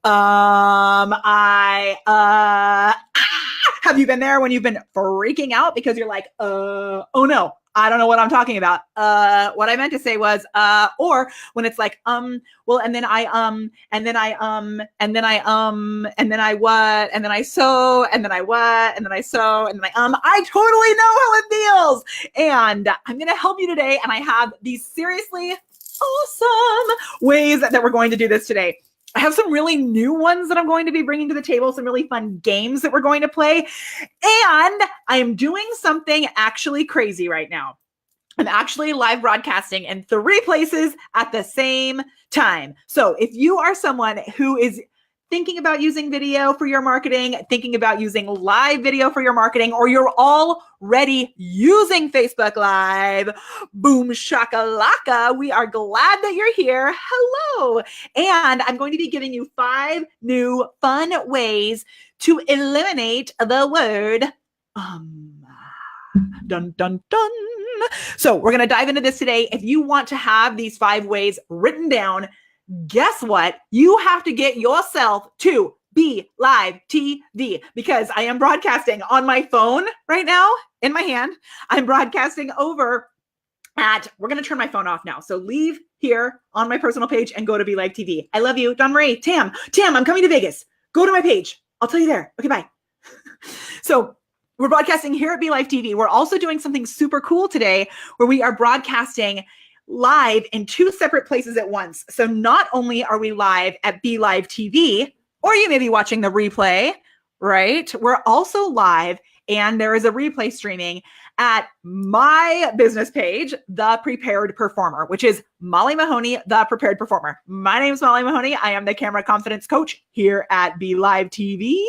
Have you been there when you've been freaking out because you're like, oh no, I don't know what I'm talking about. What I meant to say was, or when it's like, well, and then I, and then I, and then I, and then I what, and then I so, and then I what, and then I so, and then I totally know how it feels. And I'm going to help you today. And I have these seriously awesome ways that we're going to do this today. I have some really new ones that I'm going to be bringing to the table, some really fun games that we're going to play. And I am doing something actually crazy right now. I'm actually live broadcasting in 3 places at the same time. So if you are someone who is thinking about using video for your marketing, thinking about using live video for your marketing, or you're already using Facebook Live, boom shakalaka, we are glad that you're here. Hello. And I'm going to be giving you 5 new fun ways to eliminate the word dun, dun, dun. So we're going to dive into this today. If you want to have these 5 ways written down, guess what? You have to get yourself to BeLive TV because I am broadcasting on my phone right now in my hand. I'm broadcasting over at, we're going to turn my phone off now. So leave here on my personal page and go to BeLive TV. I love you. Don Marie, Tam, I'm coming to Vegas. Go to my page. I'll tell you there. Okay, bye. So we're broadcasting here at BeLive TV. We're also doing something super cool today where we are broadcasting live in 2 separate places at once. So not only are we live at BeLive TV, or you may be watching the replay, right? We're also live and there is a replay streaming at my business page, The Prepared Performer, which is Molly Mahoney, The Prepared Performer. My name is Molly Mahoney. I am the camera confidence coach here at BeLive TV.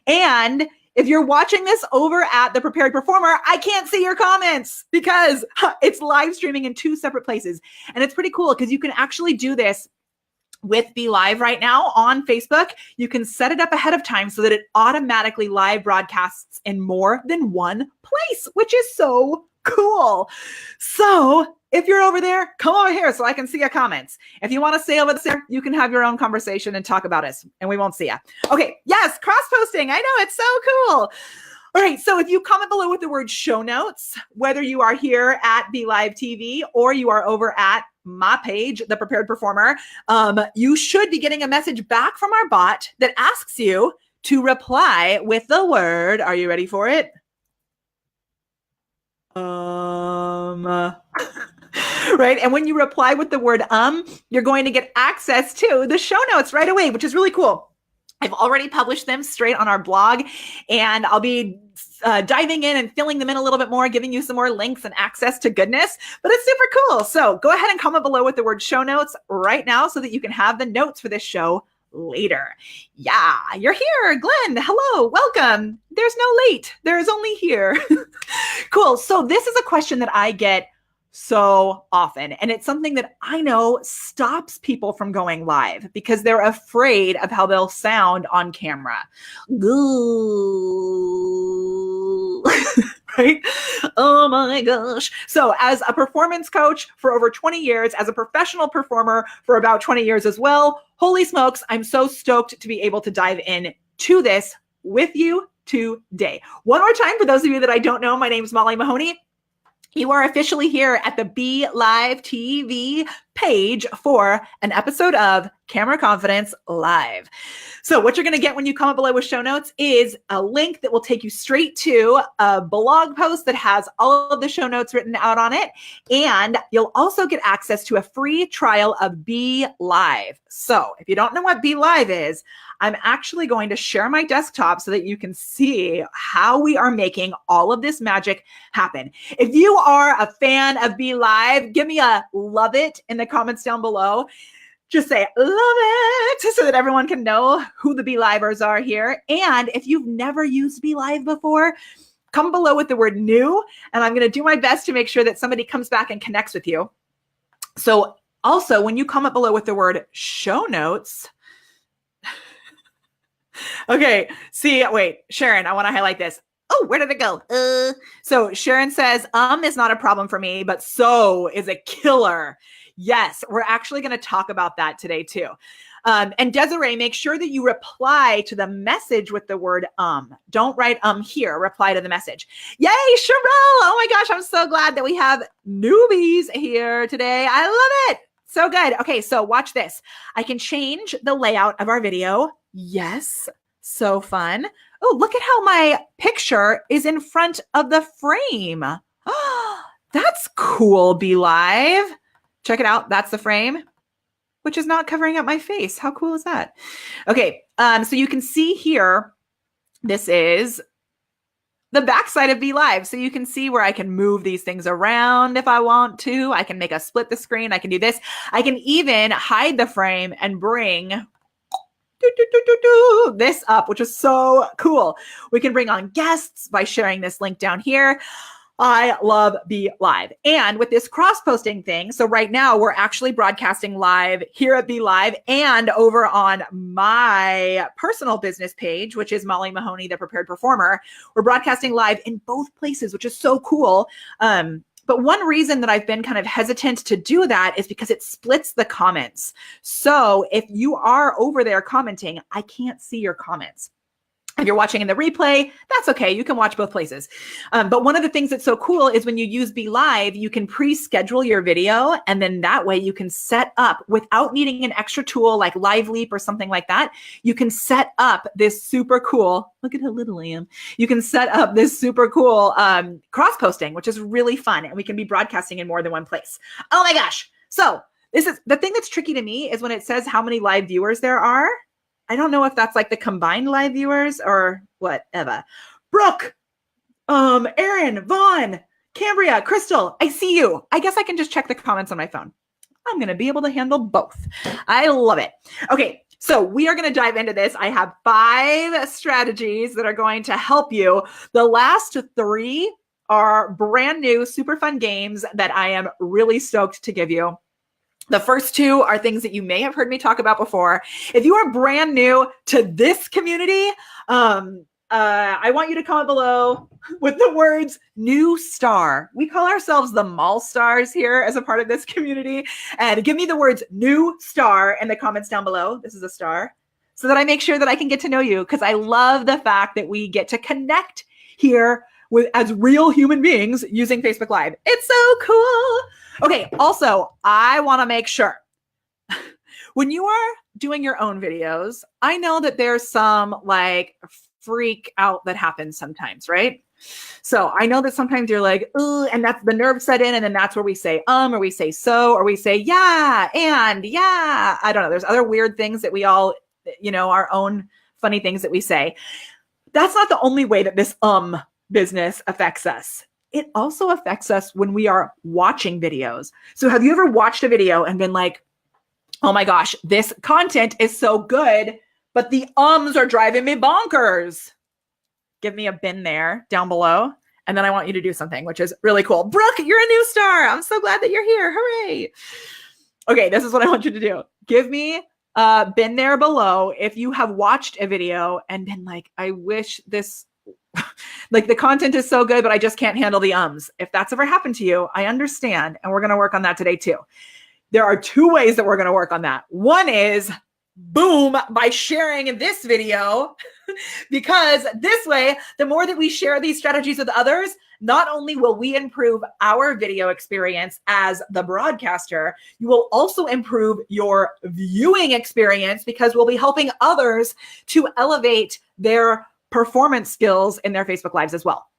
And if you're watching this over at The Prepared Performer, I can't see your comments because it's live streaming in 2 separate places. And it's pretty cool because you can actually do this with BeLive right now on Facebook. You can set it up ahead of time so that it automatically live broadcasts in more than 1 place, which is so cool. So if you're over there, come over here so I can see your comments. If you want to stay over there, you can have your own conversation and talk about us, and we won't see you. Okay, yes, cross-posting. I know, it's so cool. All right, so if you comment below with the word show notes, whether you are here at BeLive TV or you are over at my page, The Prepared Performer, you should be getting a message back from our bot that asks you to reply with the word, are you ready for it? Right? And when you reply with the word you're going to get access to the show notes right away, which is really cool. I've already published them straight on our blog, and I'll be diving in and filling them in a little bit more, giving you some more links and access to goodness, but it's super cool. So go ahead and comment below with the word show notes right now so that you can have the notes for this show later. Yeah, you're here. Glenn, hello, welcome. There's no late. There is only here. Cool. So this is a question that I get so often, and it's something that I know stops people from going live because they're afraid of how they'll sound on camera. Right? Oh my gosh. So as a performance coach for over 20 years, as a professional performer for about 20 years as well, holy smokes, I'm so stoked to be able to dive in to this with you today. One more time, for those of you that I don't know, my name is Molly Mahoney. You are officially here at the BeLive TV page for an episode of Camera Confidence Live. So what you're going to get when you comment below with show notes is a link that will take you straight to a blog post that has all of the show notes written out on it. And you'll also get access to a free trial of BeLive. So if you don't know what BeLive is, I'm actually going to share my desktop so that you can see how we are making all of this magic happen. If you are a fan of BeLive, give me a love it in the comments down below. Just say, love it, so that everyone can know who the BeLivers are here. And if you've never used BeLive before, come below with the word new, and I'm going to do my best to make sure that somebody comes back and connects with you. So also, when you comment below with the word show notes, okay, see, wait, Sharon, I want to highlight this. Oh, where did it go? So Sharon says, is not a problem for me, but so is a killer. Yes, we're actually going to talk about that today too. And Desiree, make sure that you reply to the message with the word Don't write here. Reply to the message. Yay, Sherelle! Oh my gosh, I'm so glad that we have newbies here today. I love it. So good. Okay, so watch this. I can change the layout of our video. Yes, so fun. Oh, look at how my picture is in front of the frame. Oh, that's cool, BeLive. Check it out. That's the frame, which is not covering up my face. How cool is that? Okay, so you can see here, this is the backside of BeLive. So you can see where I can move these things around if I want to. I can make a split the screen. I can do this. I can even hide the frame and bring this up, which is so cool. We can bring on guests by sharing this link down here. I love BeLive. And with this cross-posting thing, so right now we're actually broadcasting live here at BeLive and over on my personal business page, which is Molly Mahoney, the Prepared Performer. We're broadcasting live in both places, which is so cool. But one reason that I've been kind of hesitant to do that is because it splits the comments. So if you are over there commenting, I can't see your comments. If you're watching in the replay, that's okay. You can watch both places. But one of the things that's so cool is when you use BeLive, you can pre-schedule your video. And then that way you can set up without needing an extra tool like Live Leap or something like that. You can set up this super cool, look at how little I am. You can set up this super cool cross-posting, which is really fun. And we can be broadcasting in more than one place. Oh my gosh. So this is the thing that's tricky to me is when it says how many live viewers there are. I don't know if that's like the combined live viewers or whatever. Brooke, Aaron, Vaughn, Cambria, Crystal, I see you. I guess I can just check the comments on my phone. I'm going to be able to handle both. I love it. Okay, so we are going to dive into this. I have 5 strategies that are going to help you. The last 3 are brand new, super fun games that I am really stoked to give you. The first 2 are things that you may have heard me talk about before. If you are brand new to this community, I want you to comment below with the words new star. We call ourselves the mall stars here as a part of this community. And give me the words new star in the comments down below. This is a star. So that I make sure that I can get to know you, because I love the fact that we get to connect here as real human beings using Facebook Live. It's so cool. Okay, also, I want to make sure when you are doing your own videos, I know that there's some like freak out that happens sometimes, right? So I know that sometimes you're like, ooh, and that's the nerve set in, and then that's where we say or we say so, or we say yeah, and yeah. I don't know. There's other weird things that we all, our own funny things that we say. That's not the only way that this business affects us. It also affects us when we are watching videos. So have you ever watched a video and been like, oh my gosh, this content is so good, but the ums are driving me bonkers? Give me a bin there down below. And then I want you to do something, which is really cool. Brooke, you're a new star. I'm so glad that you're here. Hooray. Okay, this is what I want you to do. Give me a bin there below if you have watched a video and been like, I wish this like the content is so good, but I just can't handle the ums. If that's ever happened to you, I understand. And we're going to work on that today too. There are 2 ways that we're going to work on that. One is boom, by sharing this video, because this way, the more that we share these strategies with others, not only will we improve our video experience as the broadcaster, you will also improve your viewing experience because we'll be helping others to elevate their performance skills in their Facebook Lives as well.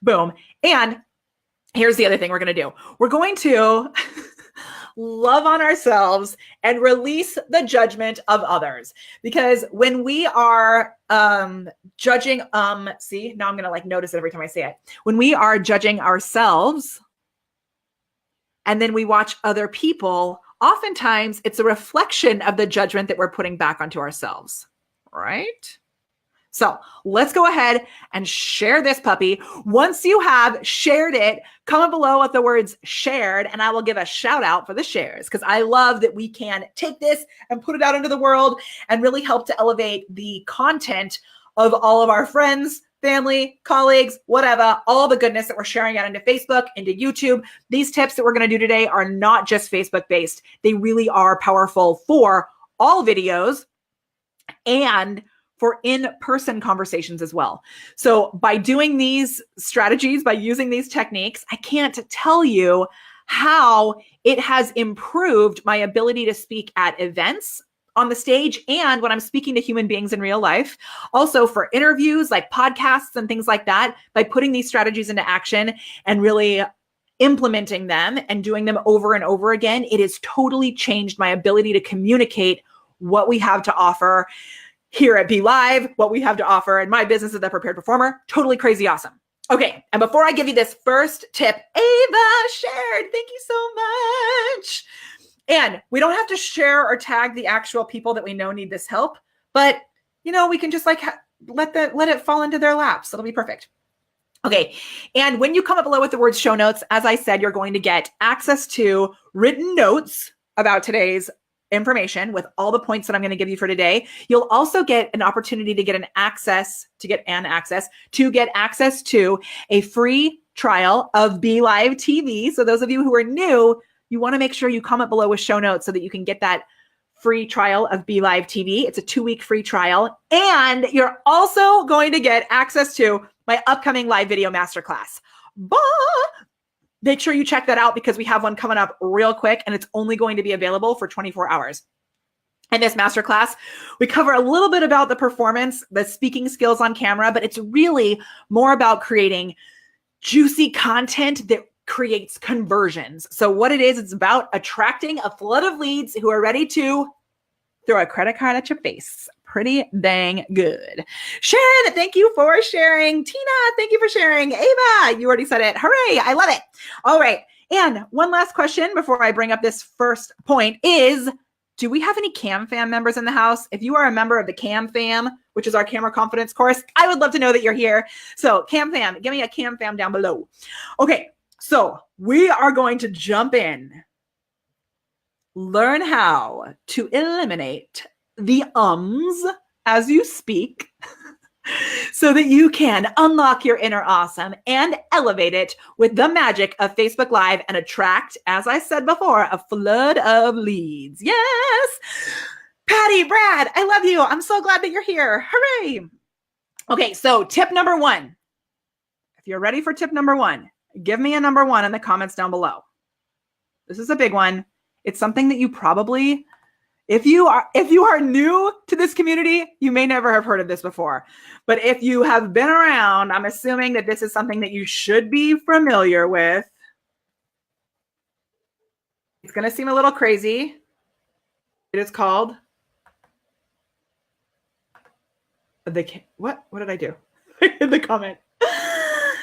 Boom. And here's the other thing we're going to do. We're going to love on ourselves and release the judgment of others. Because when we are judging, see, now I'm going to like notice it every time I say it. When we are judging ourselves and then we watch other people, oftentimes it's a reflection of the judgment that we're putting back onto ourselves, right? So let's go ahead and share this puppy. Once you have shared it, comment below with the words shared, and I will give a shout out for the shares because I love that we can take this and put it out into the world and really help to elevate the content of all of our friends, family, colleagues, whatever, all the goodness that we're sharing out into Facebook, into YouTube. These tips that we're going to do today are not just Facebook based. They really are powerful for all videos and for in-person conversations as well. So by doing these strategies, by using these techniques, I can't tell you how it has improved my ability to speak at events, on the stage, and when I'm speaking to human beings in real life. Also for interviews like podcasts and things like that, by putting these strategies into action and really implementing them and doing them over and over again, it has totally changed my ability to communicate what we have to offer here at BeLive, what we have to offer in my business as a prepared performer. Totally crazy awesome. Okay, and before I give you this first tip, Ava shared, thank you so much. And we don't have to share or tag the actual people that we know need this help, but we can just like let it fall into their laps. It'll be perfect. Okay. And when you come up below with the word show notes, as I said, you're going to get access to written notes about today's information with all the points that I'm going to give you for today. You'll also get an opportunity to get access to a free trial of BeLive TV. So those of you who are new, you want to make sure you comment below with show notes so that you can get that free trial of BeLive TV. It's a 2-week free trial. And you're also going to get access to my upcoming live video masterclass. Make sure you check that out because we have one coming up real quick and it's only going to be available for 24 hours. In this masterclass, we cover a little bit about the performance, the speaking skills on camera, but it's really more about creating juicy content that creates conversions. So what it is, it's about attracting a flood of leads who are ready to throw a credit card at your face. Pretty dang good. Sharon, thank you for sharing. Tina, thank you for sharing. Ava, you already said it. Hooray, I love it. All right. And one last question before I bring up this first point is, do we have any Cam Fam members in the house? If you are a member of the Cam Fam, which is our camera confidence course, I would love to know that you're here. So Cam Fam, give me a Cam Fam down below. Okay. So we are going to jump in, learn how to eliminate the ums as you speak so that you can unlock your inner awesome and elevate it with the magic of Facebook Live and attract, as I said before, a flood of leads. Yes. Patty, Brad, I love you. I'm so glad that you're here. Hooray. Okay. So tip number 1, if you're ready for tip number 1, give me a number 1 in the comments down below. This is a big one. It's something that you probably, if you are new to this community, you may never have heard of this before. But if you have been around, I'm assuming that this is something that you should be familiar with. It's going to seem a little crazy. It is called what did I do? In the comment.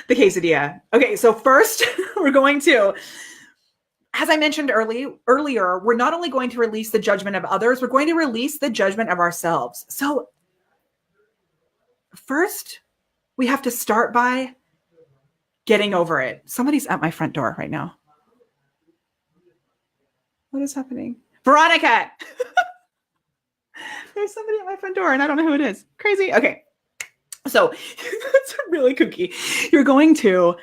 The quesadilla. Okay, so first we're going to, as I mentioned earlier, we're not only going to release the judgment of others, we're going to release the judgment of ourselves. So first, we have to start by getting over it. Somebody's at my front door right now. What is happening? Veronica! There's somebody at my front door and I don't know who it is. Crazy. Okay. So that's really kooky. You're going to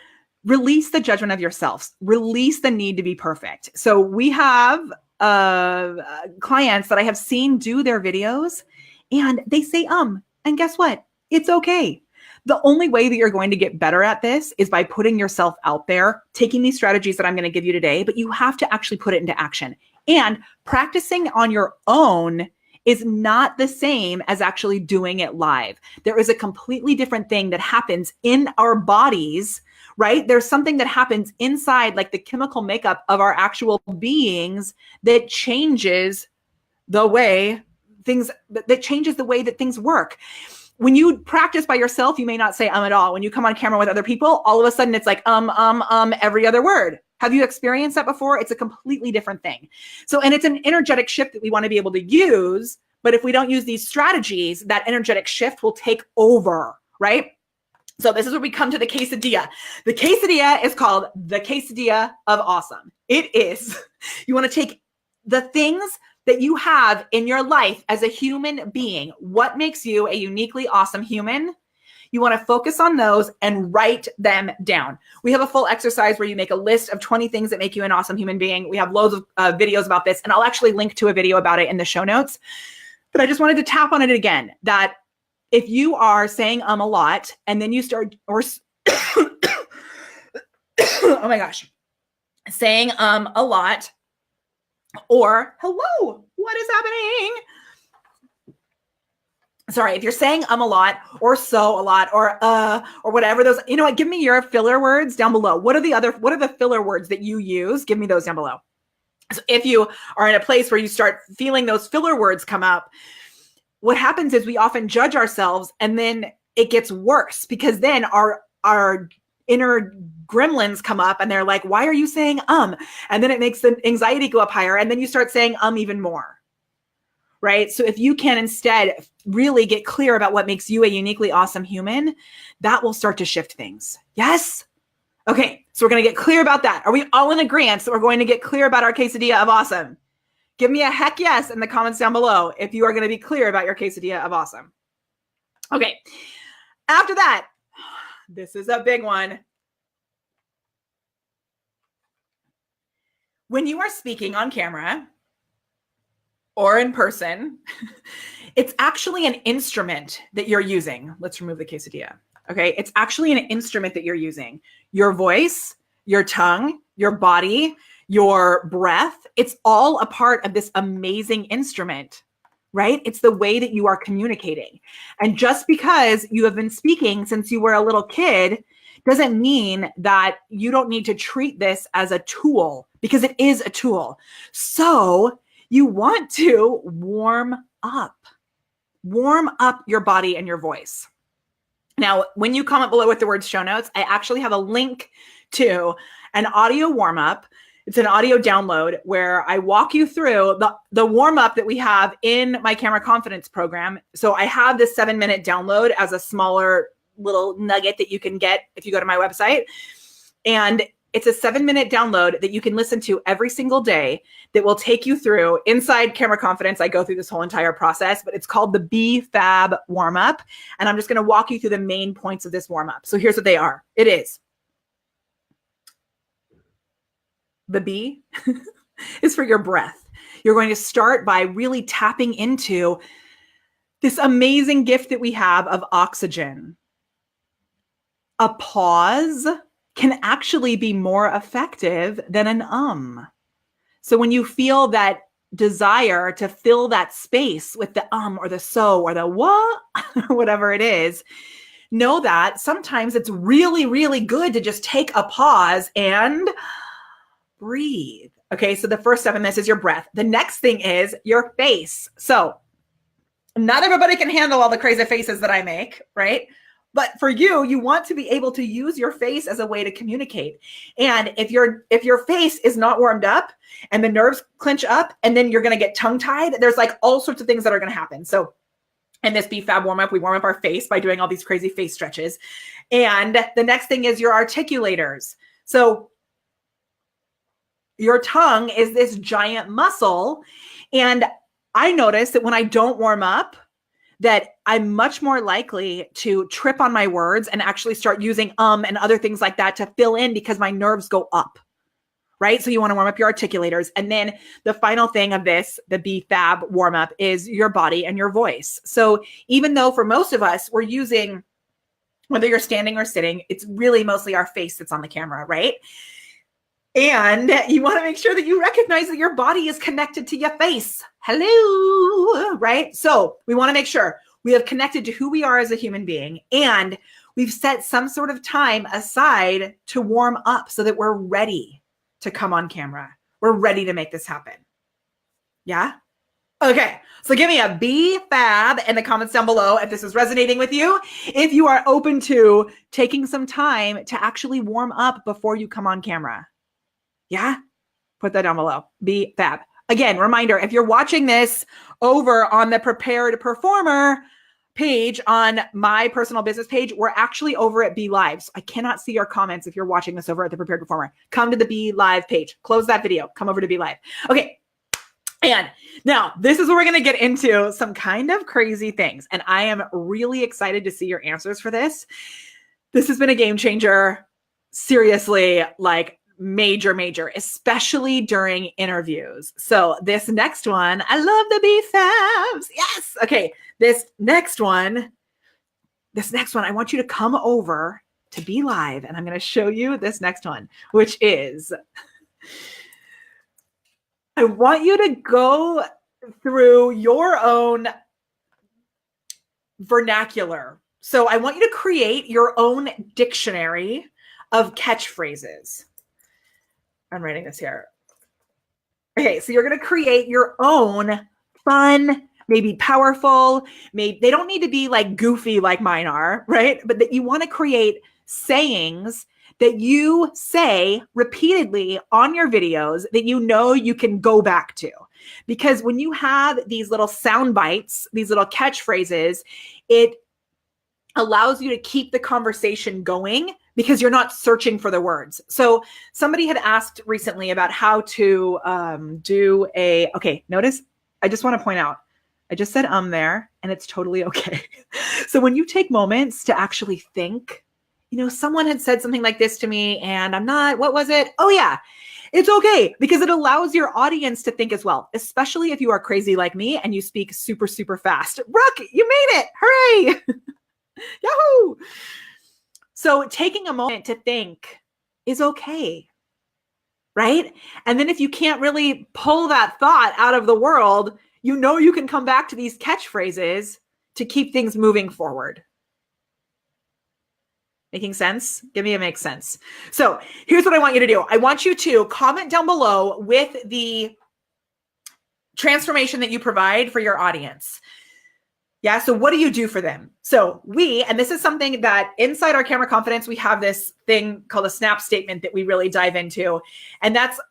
release the judgment of yourselves, release the need to be perfect. So we have clients that I have seen do their videos and they say, and guess what? It's okay. The only way that you're going to get better at this is by putting yourself out there, taking these strategies that I'm going to give you today, but you have to actually put it into action. And practicing on your own is not the same as actually doing it live. There is a completely different thing that happens in our bodies, right? There's something that happens inside, like the chemical makeup of our actual beings that changes the way things, that changes the way that things work. When you practice by yourself, you may not say at all. When you come on camera with other people, all of a sudden it's like every other word. Have you experienced that before? It's a completely different thing. So, and it's an energetic shift that we want to be able to use. But if we don't use these strategies, that energetic shift will take over, right? So this is where we come to the quesadilla. The quesadilla is called the quesadilla of awesome. It is, you want to take the things that you have in your life as a human being. What makes you a uniquely awesome human? You want to focus on those and write them down. We have a full exercise where you make a list of 20 things that make you an awesome human being. We have loads of videos about this, and I'll actually link to a video about it in the show notes. But I just wanted to tap on it again, that if you are saying a lot and then you start, or oh my gosh, saying a lot, or hello, what is happening? Sorry, if you're saying a lot, or so a lot, or whatever those, you know what, give me your filler words down below. What are the filler words that you use? Give me those down below. So if you are in a place where you start feeling those filler words come up, what happens is we often judge ourselves, and then it gets worse, because then our inner gremlins come up and they're like, why are you saying and then it makes the anxiety go up higher, and then you start saying even more. Right? So if you can instead really get clear about what makes you a uniquely awesome human, that will start to shift things. Yes? Okay, so we're going to get clear about that. Are we all in agreement that we're going to get clear about our quesadilla of awesome? Give me a heck yes in the comments down below if you are going to be clear about your quesadilla of awesome. Okay, after that, this is a big one. When you are speaking on camera or in person, it's actually an instrument that you're using. Let's remove the quesadilla. Okay, it's actually an instrument that you're using. Your voice, your tongue, your body, your breath, it's all a part of this amazing instrument, right? It's the way that you are communicating. And just because you have been speaking since you were a little kid doesn't mean that you don't need to treat this as a tool, because it is a tool. So you want to warm up your body and your voice. Now, when you comment below with the word show notes, I actually have a link to an audio warm-up. It's an audio download where I walk you through the warm-up that we have in my Camera Confidence program. So I have this 7-minute download as a smaller little nugget that you can get if you go to my website. And it's a 7-minute download that you can listen to every single day that will take you through inside Camera Confidence. I go through this whole entire process, but it's called the BeFab warm-up. And I'm just going to walk you through the main points of this warm-up. So here's what they are. It is the B is for your breath. You're going to start by really tapping into this amazing gift that we have of oxygen. A pause can actually be more effective than an So when you feel that desire to fill that space with the or the so or the what, whatever it is, know that sometimes it's really, really good to just take a pause and breathe. Okay, so the first 7 minutes is your breath. The next thing is your face. So not everybody can handle all the crazy faces that I make, right? But for you, you want to be able to use your face as a way to communicate. And if your face is not warmed up and the nerves clench up and then you're going to get tongue-tied, there's like all sorts of things that are going to happen. So in this BeFab warm-up, we warm up our face by doing all these crazy face stretches. And the next thing is your articulators. So your tongue is this giant muscle. And I notice that when I don't warm up, that I'm much more likely to trip on my words and actually start using and other things like that to fill in because my nerves go up, right? So you want to warm up your articulators. And then the final thing of this, the BeFab warm up, is your body and your voice. So even though for most of us, we're using, whether you're standing or sitting, it's really mostly our face that's on the camera, right? And you want to make sure that you recognize that your body is connected to your face. Hello, right? So we want to make sure we have connected to who we are as a human being, and we've set some sort of time aside to warm up so that we're ready to come on camera. We're ready to make this happen. Yeah? Okay, so give me a BeFab in the comments down below if this is resonating with you. If you are open to taking some time to actually warm up before you come on camera. Yeah? Put that down below. BeFab. Again, reminder, if you're watching this over on the Prepared Performer page on my personal business page, we're actually over at BeLive. So I cannot see your comments if you're watching this over at the Prepared Performer. Come to the BeLive page. Close that video. Come over to BeLive. Okay. And now this is where we're going to get into some kind of crazy things. And I am really excited to see your answers for this. This has been a game changer. Seriously, like major, especially during interviews. So this next one, I love the B-Fabs. Yes. Okay. This next one, I want you to come over to BeLive and I'm going to show you this next one, which is, I want you to go through your own vernacular. So I want you to create your own dictionary of catchphrases. I'm writing this here. Okay, so you're going to create your own fun, maybe powerful, maybe they don't need to be like goofy like mine are, right? But that you want to create sayings that you say repeatedly on your videos that you know you can go back to. Because when you have these little sound bites, these little catchphrases, it allows you to keep the conversation going because you're not searching for the words. So somebody had asked recently about how to okay, notice, I just want to point out, I just said there and it's totally okay. So when you take moments to actually think, you know, someone had said something like this to me and I'm not, what was it? Oh yeah, it's okay because it allows your audience to think as well, especially if you are crazy like me and you speak super, super fast. Brooke, you made it. Hooray. Yahoo. So taking a moment to think is okay, right? And then if you can't really pull that thought out of the world, you know you can come back to these catchphrases to keep things moving forward. Making sense? Give me a make sense. So here's what I want you to do. I want you to comment down below with the transformation that you provide for your audience. Yeah. So what do you do for them? So and this is something that inside our Camera Confidence, we have this thing called a snap statement that we really dive into. And that's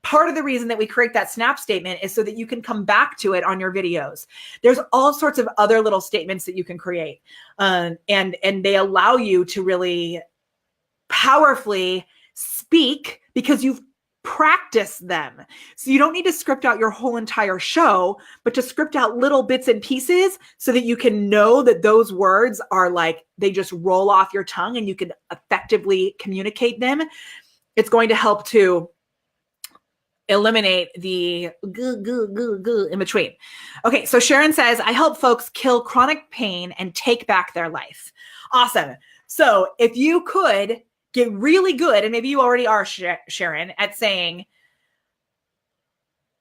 part of the reason that we create that snap statement is so that you can come back to it on your videos. There's all sorts of other little statements that you can create. And they allow you to really powerfully speak because you've practiced them. So you don't need to script out your whole entire show, but to script out little bits and pieces so that you can know that those words are like, they just roll off your tongue and you can effectively communicate them. It's going to help to eliminate the in between. Okay, so Sharon says, I help folks kill chronic pain and take back their life. Awesome. So if you could get really good, and maybe you already are, Sharon, at saying,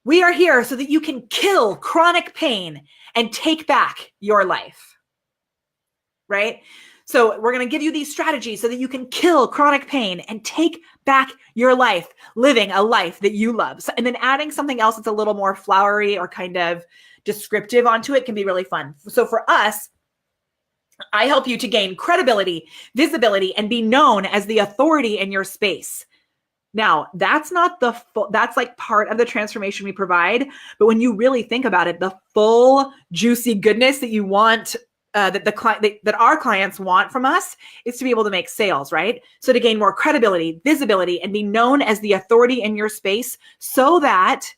we are here so that you can kill chronic pain and take back your life, right? So we're going to give you these strategies so that you can kill chronic pain and take back your life, living a life that you love. So, and then adding something else that's a little more flowery or kind of descriptive onto it can be really fun. So for us, I help you to gain credibility, visibility, and be known as the authority in your space. Now, that's not the full, that's like part of the transformation we provide. But when you really think about it, the full juicy goodness that you want, that our clients want from us is to be able to make sales, right? So to gain more credibility, visibility, and be known as the authority in your space so that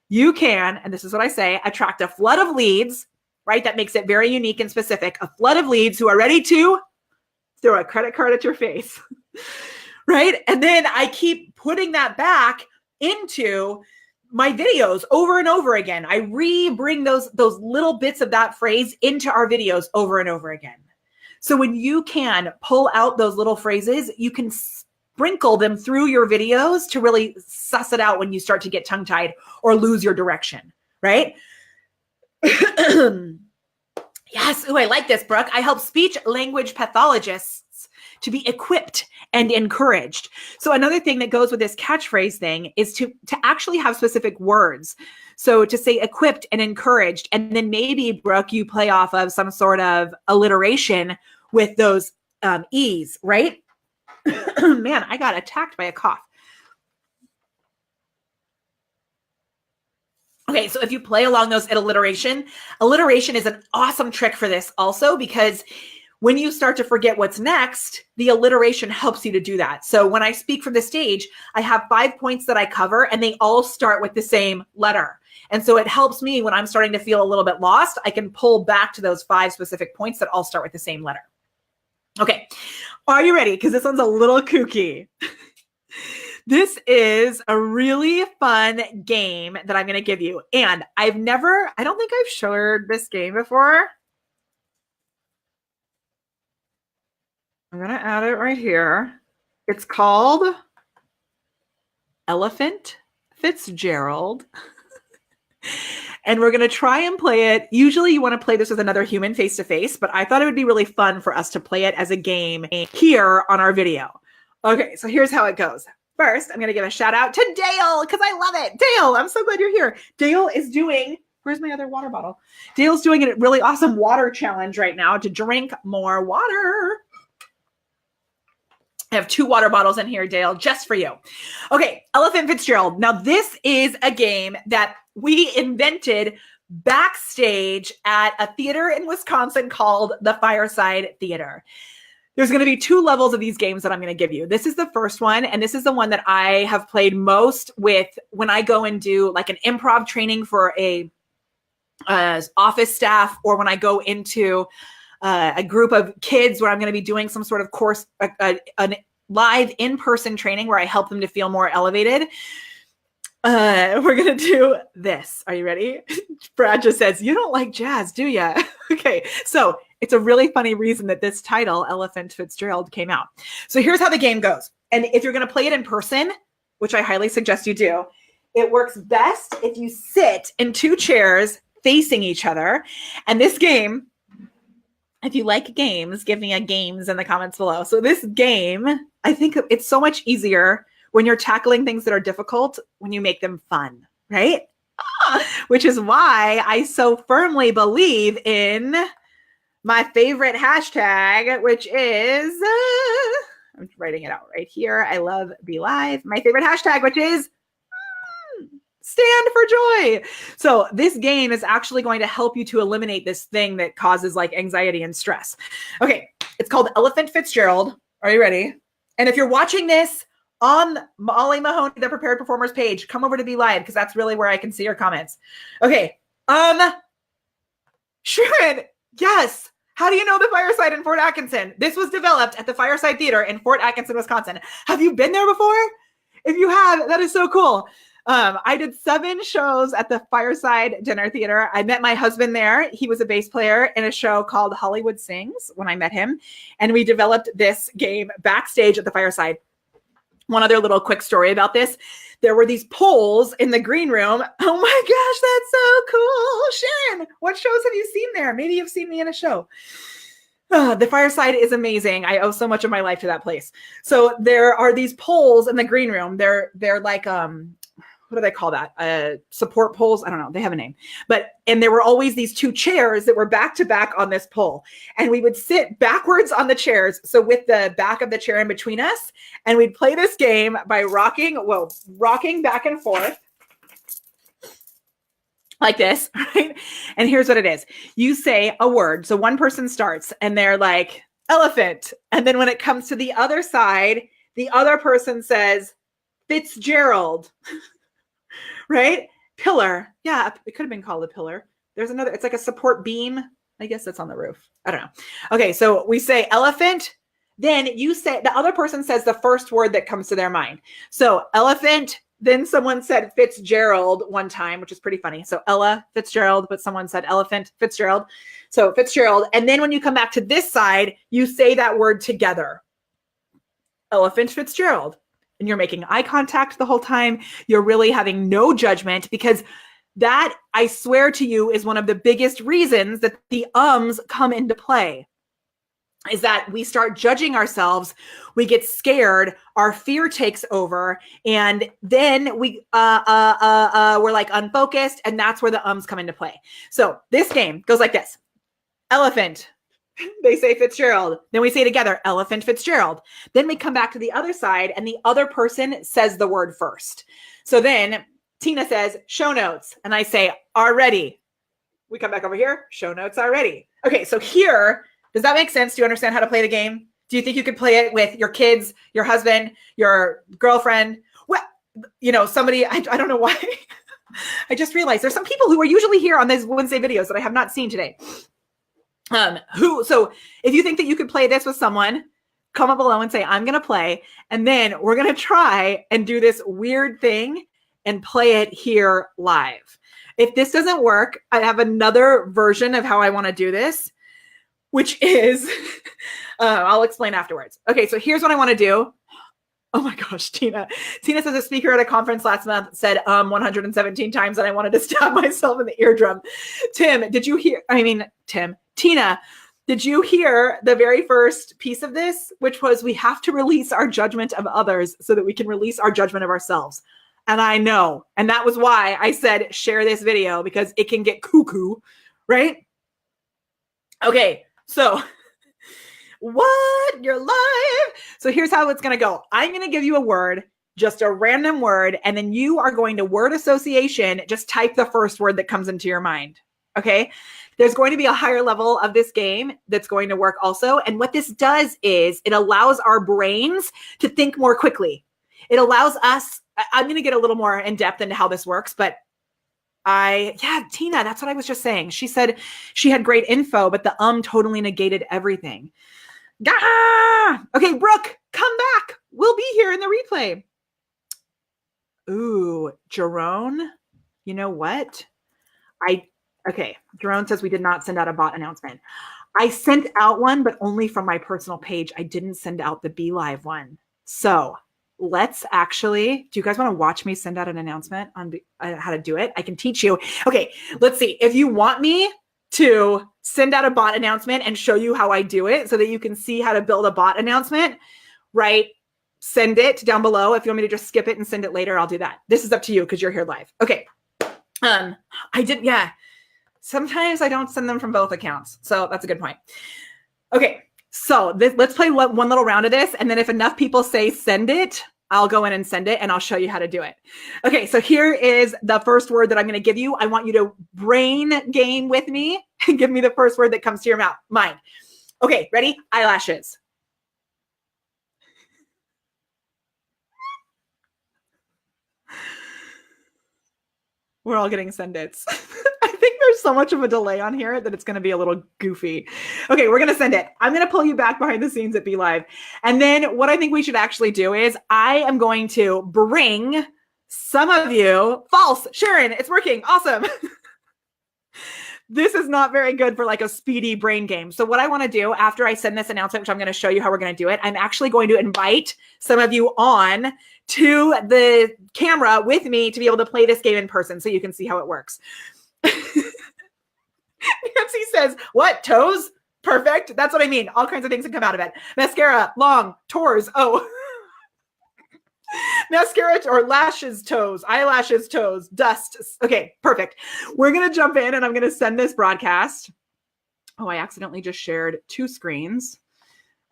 you can, and this is what I say, attract a flood of leads, right? That makes it very unique and specific. A flood of leads who are ready to throw a credit card at your face, right? And then I keep putting that back into my videos over and over again. I bring those little bits of that phrase into our videos over and over again. So when you can pull out those little phrases, you can sprinkle them through your videos to really suss it out when you start to get tongue-tied or lose your direction, right? Yes. Ooh, I like this, Brooke. I help speech language pathologists to be equipped and encouraged. So another thing that goes with this catchphrase thing is to actually have specific words. So to say equipped and encouraged, and then maybe, Brooke, you play off of some sort of alliteration with those E's, right? Man, I got attacked by a cough. Okay, so if you play along those at alliteration is an awesome trick for this also, because when you start to forget what's next, the alliteration helps you to do that. So when I speak from the stage, I have 5 points that I cover and they all start with the same letter. And so it helps me when I'm starting to feel a little bit lost. I can pull back to those 5 specific points that all start with the same letter. Okay, are you ready? Because this one's a little kooky. This is a really fun game that I'm going to give you. And I don't think I've shared this game before. I'm going to add it right here. It's called Elephant Fitzgerald. And we're going to try and play it. Usually you want to play this with another human face-to-face, but I thought it would be really fun for us to play it as a game here on our video. Okay, so here's how it goes. First, I'm going to give a shout out to Dale because I love it. Dale, I'm so glad you're here. Dale is doing, where's my other water bottle? Dale's doing a really awesome water challenge right now to drink more water. I have 2 water bottles in here, Dale, just for you. Okay, Elephant Fitzgerald. Now, this is a game that we invented backstage at a theater in Wisconsin called the Fireside Theater. There's going to be 2 levels of these games that I'm going to give you. This is the first one, and this is the one that I have played most with when I go and do like an improv training for a office staff, or when I go into a group of kids where I'm going to be doing some sort of course, a live in-person training where I help them to feel more elevated. We're going to do this. Are you ready? Brad just says, you don't like jazz, do you? Okay, so it's a really funny reason that this title, Elephant Fitzgerald, came out. So here's how the game goes. And if you're going to play it in person, which I highly suggest you do, it works best if you sit in 2 chairs facing each other. And this game, if you like games, give me a games in the comments below. So this game, I think it's so much easier when you're tackling things that are difficult when you make them fun, right? Which is why I so firmly believe in my favorite hashtag, which is, I'm writing it out right here. I love BeLive. My favorite hashtag, which is stand for joy. So this game is actually going to help you to eliminate this thing that causes like anxiety and stress. Okay, it's called Elephant Fitzgerald. Are you ready? And if you're watching this on Molly Mahoney, the Prepared Performers page, come over to BeLive because that's really where I can see your comments. Okay, Sharon, yes. How do you know the Fireside in Fort Atkinson? This was developed at the Fireside Theater in Fort Atkinson, Wisconsin. Have you been there before? If you have, that is so cool. I did 7 shows at the Fireside Dinner Theater. I met my husband there. He was a bass player in a show called Hollywood Sings when I met him. And we developed this game backstage at the Fireside. One other little quick story about this. There were these poles in the green room. Oh my gosh, that's so cool. Sharon, what shows have you seen there? Maybe you've seen me in a show. The Fireside is amazing. I owe so much of my life to that place. So there are these poles in the green room. They're like, what do they call that? Support poles? I don't know. They have a name. And there were always these 2 chairs that were back to back on this pole. And we would sit backwards on the chairs. So with the back of the chair in between us, and we'd play this game by rocking back and forth like this, right? And here's what it is. You say a word. So one person starts and they're like, elephant. And then when it comes to the other side, the other person says, Fitzgerald. Right? Pillar. Yeah, it could have been called a pillar. There's another, it's like a support beam. I guess that's on the roof. I don't know. Okay, so we say elephant. Then you say, the other person says the first word that comes to their mind. So elephant, then someone said Fitzgerald one time, which is pretty funny. So Ella Fitzgerald, but someone said elephant Fitzgerald. So Fitzgerald. And then when you come back to this side, you say that word together. Elephant Fitzgerald. And you're making eye contact the whole time. You're really having no judgment, because that, I swear to you, is one of the biggest reasons that the ums come into play, is that we start judging ourselves. We get scared. Our fear takes over. And then we're like unfocused. And that's where the ums come into play. So this game goes like this. Elephant. They say Fitzgerald. Then we say together, Elephant Fitzgerald. Then we come back to the other side and the other person says the word first. So then Tina says, show notes. And I say, already. We come back over here, show notes already. Okay, so here, does that make sense? Do you understand how to play the game? Do you think you could play it with your kids, your husband, your girlfriend? Well, you know, somebody, I don't know why. I just realized there's some people who are usually here on these Wednesday videos that I have not seen today. So if you think that you could play this with someone, comment below and say, I'm going to play. And then we're going to try and do this weird thing and play it here live. If this doesn't work, I have another version of how I want to do this, which is, I'll explain afterwards. Okay, so here's what I want to do. Oh my gosh, Tina. Tina says a speaker at a conference last month said 117 times and I wanted to stab myself in the eardrum. Tina, did you hear the very first piece of this, which was we have to release our judgment of others so that we can release our judgment of ourselves. And I know, and that was why I said share this video, because it can get cuckoo, right? Okay, so what? You're live. So here's how it's going to go. I'm going to give you a word, just a random word, and then you are going to word association, just type the first word that comes into your mind. Okay? There's going to be a higher level of this game that's going to work also. And what this does is it allows our brains to think more quickly. It allows us, I'm going to get a little more in depth into how this works, but Tina, that's what I was just saying. She said she had great info, but the totally negated everything. Gah! Okay, Brooke, come back. We'll be here in the replay. Ooh, Jerome, you know what? Okay, Jerome says we did not send out a bot announcement. I sent out one, but only from my personal page. I didn't send out the BeLive one. So let's actually, do you guys want to watch me send out an announcement on how to do it? I can teach you. Okay, let's see. If you want me to send out a bot announcement and show you how I do it so that you can see how to build a bot announcement, right? Send it down below. If you want me to just skip it and send it later, I'll do that. This is up to you because you're here live. Okay. Sometimes I don't send them from both accounts. So that's a good point. Okay. So let's play one little round of this. And then if enough people say send it, I'll go in and send it and I'll show you how to do it. Okay. So here is the first word that I'm going to give you. I want you to brain game with me and give me the first word that comes to your mind. Okay. Ready? Eyelashes. We're all getting send-its. I think there's so much of a delay on here that it's going to be a little goofy. Okay, we're going to send it. I'm going to pull you back behind the scenes at BeLive. And then what I think we should actually do is I am going to bring some of you, false, Sharon, it's working. Awesome. This is not very good for like a speedy brain game. So what I want to do after I send this announcement, which I'm going to show you how we're going to do it, I'm actually going to invite some of you on to the camera with me to be able to play this game in person so you can see how it works. Nancy says, what, toes? Perfect. That's what I mean. All kinds of things can come out of it. Mascara, long, tours. Oh. Mascara or lashes, toes, eyelashes, toes, dust. Okay, perfect. We're going to jump in and I'm going to send this broadcast. Oh, I accidentally just shared two screens.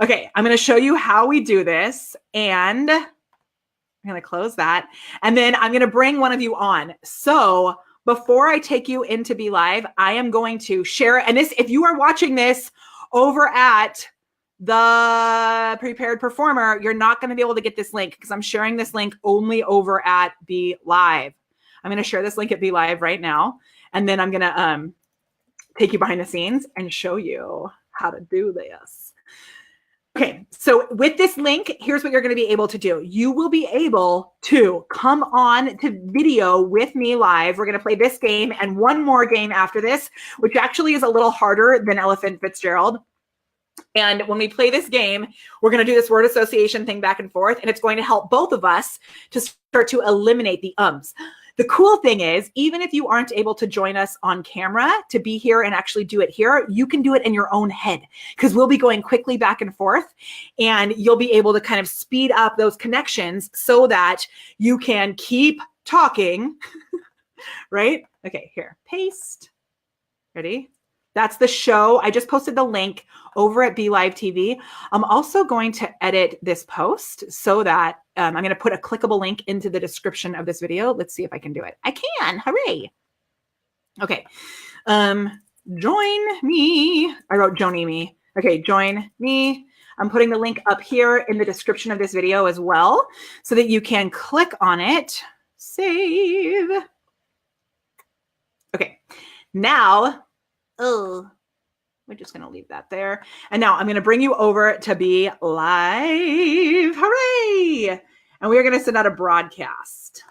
Okay, I'm going to show you how we do this and I'm going to close that. And then I'm going to bring one of you on. So before I take you into BeLive, I am going to share. And this, if you are watching this over at the Prepared Performer, you're not going to be able to get this link because I'm sharing this link only over at BeLive. I'm going to share this link at BeLive right now. And then I'm going to take you behind the scenes and show you how to do this. Okay, so with this link, here's what you're going to be able to do. You will be able to come on to video with me live. We're going to play this game and one more game after this, which actually is a little harder than Elephant Fitzgerald. And when we play this game, we're going to do this word association thing back and forth, and it's going to help both of us to start to eliminate the ums. The cool thing is, even if you aren't able to join us on camera to be here and actually do it here, you can do it in your own head because we'll be going quickly back and forth and you'll be able to kind of speed up those connections so that you can keep talking, right? Okay, here, paste. Ready? That's the show. I just posted the link over at BeLive TV. I'm also going to edit this post so that I'm going to put a clickable link into the description of this video. Let's see if I can do it. I can. Hooray. Okay. Join me. I wrote Joni me. Okay. Join me. I'm putting the link up here in the description of this video as well so that you can click on it. Save. Okay. Now, we're just going to leave that there. And now I'm going to bring you over to BeLive. Hooray! And we're going to send out a broadcast.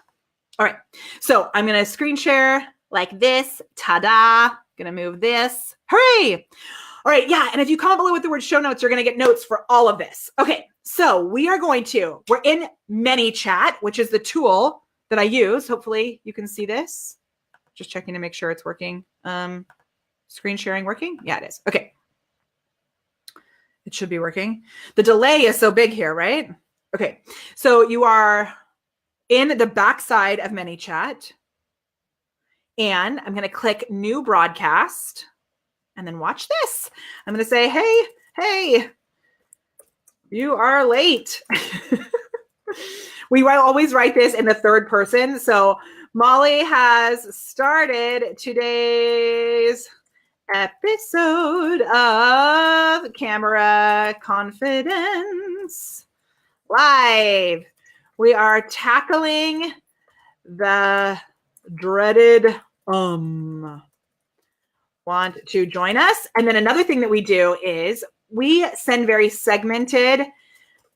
All right. So I'm going to screen share like this. Ta-da. Going to move this. Hooray! All right. Yeah. And if you comment below with the word show notes, you're going to get notes for all of this. Okay. So we're in ManyChat, which is the tool that I use. Hopefully you can see this. Just checking to make sure it's working. Screen sharing working? Yeah, it is. Okay. It should be working. The delay is so big here, right? Okay. So you are in the backside of ManyChat. And I'm going to click new broadcast and then watch this. I'm going to say, hey, you are late. We always write this in the third person. So Molly has started today's episode of Camera Confidence Live. We are tackling the dreaded want to join us. And then another thing that we do is we send very segmented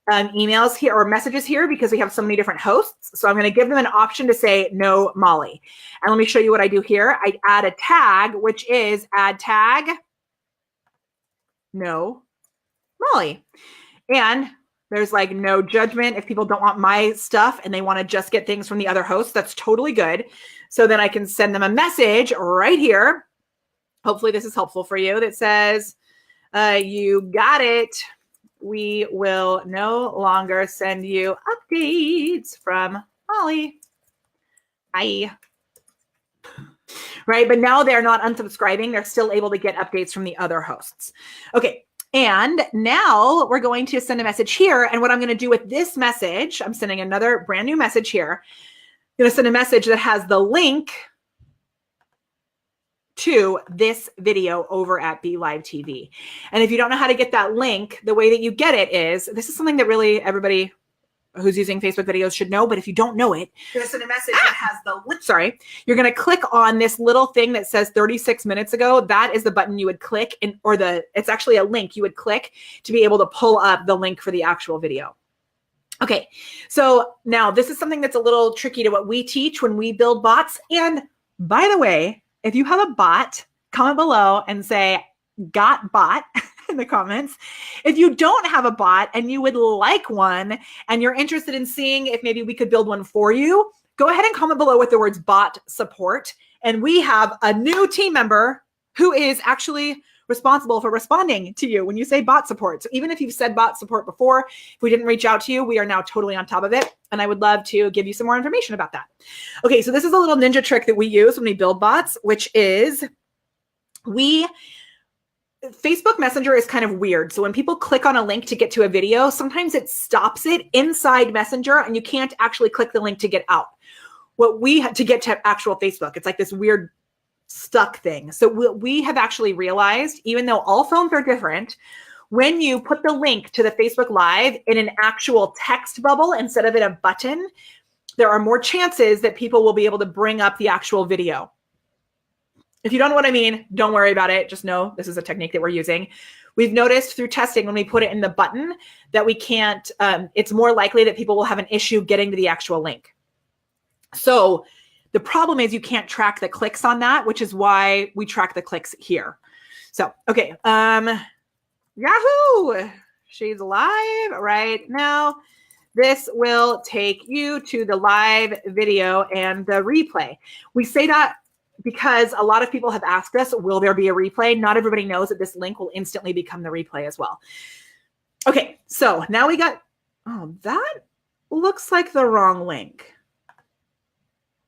emails here or messages here because we have so many different hosts. So I'm going to give them an option to say no Molly. And let me show you what I do here. I add a tag, which is add tag no Molly. And there's like no judgment. If people don't want my stuff and they want to just get things from the other hosts, that's totally good. So then I can send them a message right here. Hopefully this is helpful for you that says, you got it. We will no longer send you updates from Molly. Bye. Right. But now they're not unsubscribing. They're still able to get updates from the other hosts. Okay. And now we're going to send a message here. And what I'm going to do with this message, I'm sending another brand new message here. I'm going to send a message that has the link to this video over at BeLive TV. And if you don't know how to get that link, the way that you get it is, this is something that really everybody who's using Facebook videos should know, but if you don't know it, you're going to send a message that has the link. Sorry. You're going to click on this little thing that says 36 minutes ago. That is the button you would click it's actually a link you would click to be able to pull up the link for the actual video. Okay. So now this is something that's a little tricky to what we teach when we build bots. And by the way, if you have a bot, comment below and say, got bot in the comments. If you don't have a bot and you would like one and you're interested in seeing if maybe we could build one for you, go ahead and comment below with the words bot support. And we have a new team member who is actually responsible for responding to you when you say bot support. So even if you've said bot support before, if we didn't reach out to you, we are now totally on top of it. And I would love to give you some more information about that. Okay, so this is a little ninja trick that we use when we build bots, which is Facebook Messenger is kind of weird. So when people click on a link to get to a video, sometimes it stops it inside Messenger and you can't actually click the link to get out. To get to actual Facebook, it's like this weird stuck thing. So we have actually realized, even though all phones are different, when you put the link to the Facebook Live in an actual text bubble instead of in a button, there are more chances that people will be able to bring up the actual video. If you don't know what I mean, don't worry about it. Just know this is a technique that we're using. We've noticed through testing when we put it in the button that we can't, it's more likely that people will have an issue getting to the actual link. So the problem is you can't track the clicks on that, which is why we track the clicks here. So, okay. Yahoo! She's live right now. This will take you to the live video and the replay. We say that because a lot of people have asked us, will there be a replay? Not everybody knows that this link will instantly become the replay as well. Okay, so now we got, that looks like the wrong link.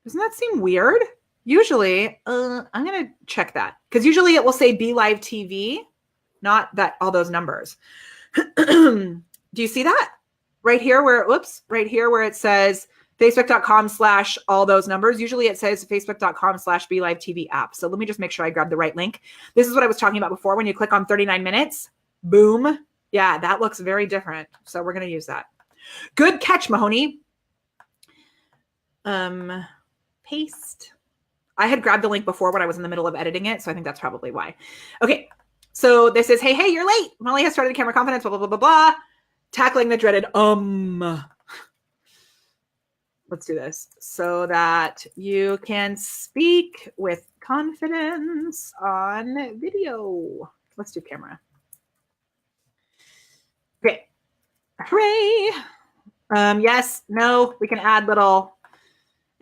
Doesn't that seem weird? Usually, I'm going to check that because usually it will say BeLive TV, not that all those numbers. Do you see that right here right here where it says facebook.com/ all those numbers. Usually it says facebook.com/BeLive TV app. So let me just make sure I grab the right link. This is what I was talking about before. When you click on 39 minutes, boom. Yeah, that looks very different. So we're going to use that. Good catch, Mahoney. Paste. I had grabbed the link before when I was in the middle of editing it, so I think that's probably why. Okay, so this is, hey, you're late. Molly has started camera confidence, blah, blah, blah, blah, blah. Tackling the dreaded Let's do this so that you can speak with confidence on video. Let's do camera. Okay. Hooray. Yes, no, we can add little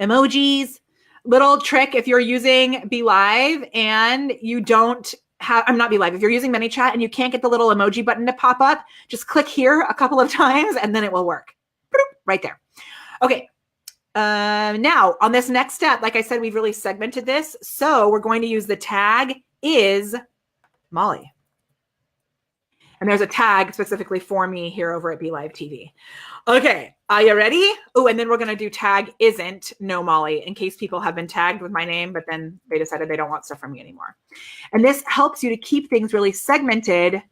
emojis. Little trick if you're using BeLive and you don't have, I'm not BeLive, if you're using ManyChat and you can't get the little emoji button to pop up, just click here a couple of times and then it will work. Right there. Okay. Now on this next step, like I said, we've really segmented this. So we're going to use the tag is Molly. And there's a tag specifically for me here over at BeLive TV. Okay, are you ready? Oh, and then we're going to do tag isn't no Molly in case people have been tagged with my name, but then they decided they don't want stuff from me anymore. And this helps you to keep things really segmented.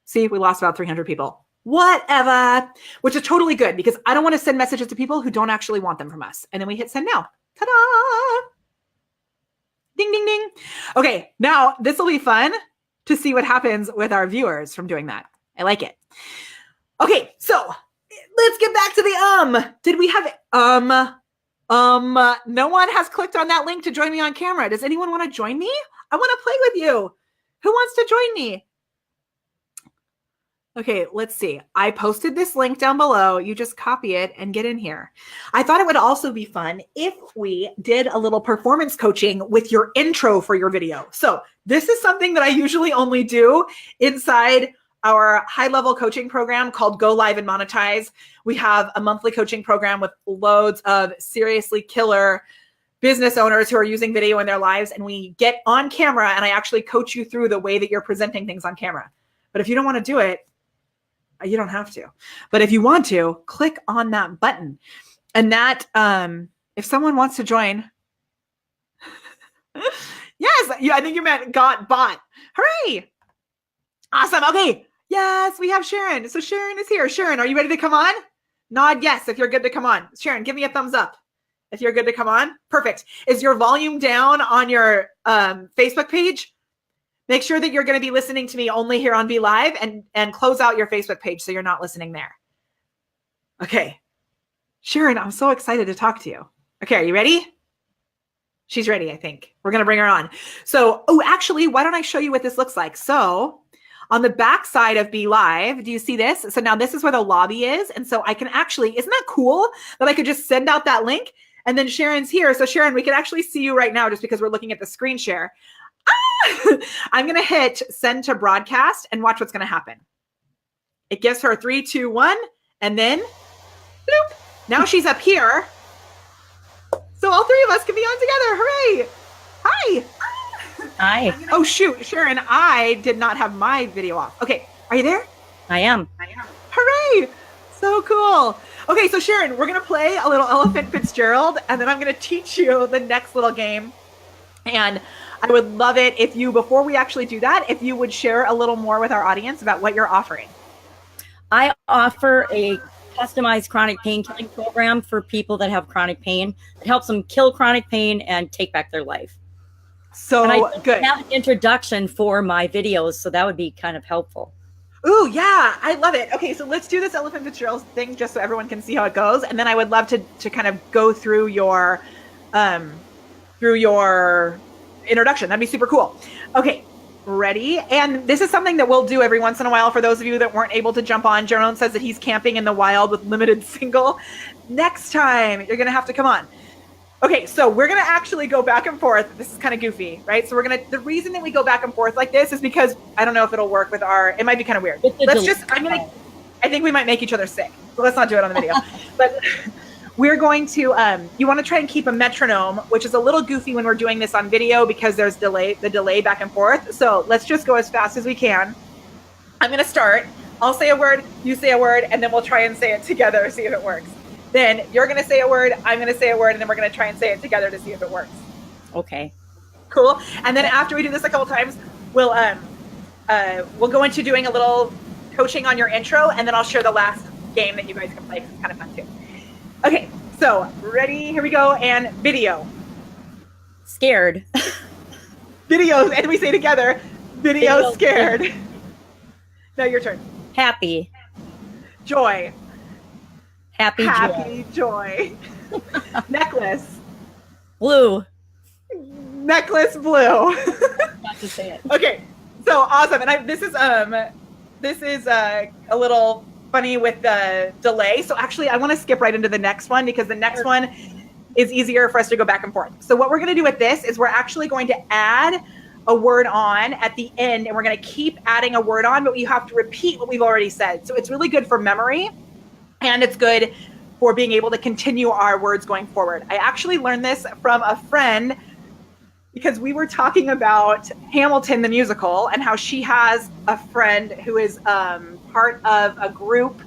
See, we lost about 300 people. Whatever, which is totally good because I don't want to send messages to people who don't actually want them from us. And then we hit send now. Ta-da! Ding, ding, ding. Okay, now this will be fun to see what happens with our viewers from doing that. I like it. Okay, so let's get back to the Did we have no one has clicked on that link to join me on camera. Does anyone want to join me? I want to play with you. Who wants to join me? Okay, let's see. I posted this link down below. You just copy it and get in here. I thought it would also be fun if we did a little performance coaching with your intro for your video. So this is something that I usually only do inside our high-level coaching program called Go Live and Monetize. We have a monthly coaching program with loads of seriously killer business owners who are using video in their lives. And we get on camera and I actually coach you through the way that you're presenting things on camera. But if you don't want to do it, you don't have to. But if you want to, click on that button. And that, if someone wants to join, yes, I think you meant got bought. Hooray. Awesome. Okay. Yes, we have Sharon. So Sharon is here. Sharon, are you ready to come on? Nod yes if you're good to come on. Sharon, give me a thumbs up if you're good to come on. Perfect. Is your volume down on your Facebook page? Make sure that you're going to be listening to me only here on BeLive and close out your Facebook page so you're not listening there. Okay. Sharon, I'm so excited to talk to you. Okay, are you ready? She's ready, I think. We're going to bring her on. So, actually, why don't I show you what this looks like? So, on the back side of BeLive, do you see this? So now this is where the lobby is. And so I can actually, isn't that cool that I could just send out that link and then Sharon's here. So Sharon, we can actually see you right now just because we're looking at the screen share. I'm going to hit send to broadcast and watch what's going to happen. It gives her 3, 2, 1, and then bloop. Now she's up here. So all three of us can be on together. Hooray. Hi. Hi. Oh, shoot. Sharon, I did not have my video off. Okay. Are you there? I am. Hooray. So cool. Okay. So Sharon, we're going to play a little Elephant Fitzgerald, and then I'm going to teach you the next little game. And I would love it if you, before we actually do that, if you would share a little more with our audience about what you're offering. I offer a customized chronic pain killing program for people that have chronic pain. It helps them kill chronic pain and take back their life. So and I good. have an introduction for my videos, so that would be kind of helpful. Ooh, yeah, I love it. Okay, so let's do this Elephant Fitzgerald thing just so everyone can see how it goes. And then I would love to kind of go through your introduction. That'd be super cool. Okay, ready? And this is something that we'll do every once in a while for those of you that weren't able to jump on. Jerome says that he's camping in the wild with limited single. Next time, you're going to have to come on. Okay, so we're going to actually go back and forth. This is kind of goofy, right? So the reason that we go back and forth like this is because I don't know if it'll work with it might be kind of weird. I think we might make each other sick. So let's not do it on the video. But we're going to, you want to try and keep a metronome, which is a little goofy when we're doing this on video because there's the delay back and forth. So let's just go as fast as we can. I'm going to start. I'll say a word, you say a word, and then we'll try and say it together, see if it works. Then you're going to say a word, I'm going to say a word, and then we're going to try and say it together to see if it works. Okay. Cool. And then after we do this a couple times, we'll go into doing a little coaching on your intro, and then I'll share the last game that you guys can play. It's kind of fun too. Okay, so ready? Here we go. And video. Scared. Videos, and we say together, video scared. Now your turn. Happy. Joy. Happy joy. Necklace. Blue. Necklace blue. Not to say it. Okay, so awesome. And this is a little funny with the delay. So actually, I want to skip right into the next one because the next one is easier for us to go back and forth. So what we're going to do with this is we're actually going to add a word on at the end, and we're going to keep adding a word on, but you have to repeat what we've already said. So it's really good for memory, and it's good for being able to continue our words going forward. I actually learned this from a friend because we were talking about Hamilton the musical and how she has a friend who is part of a group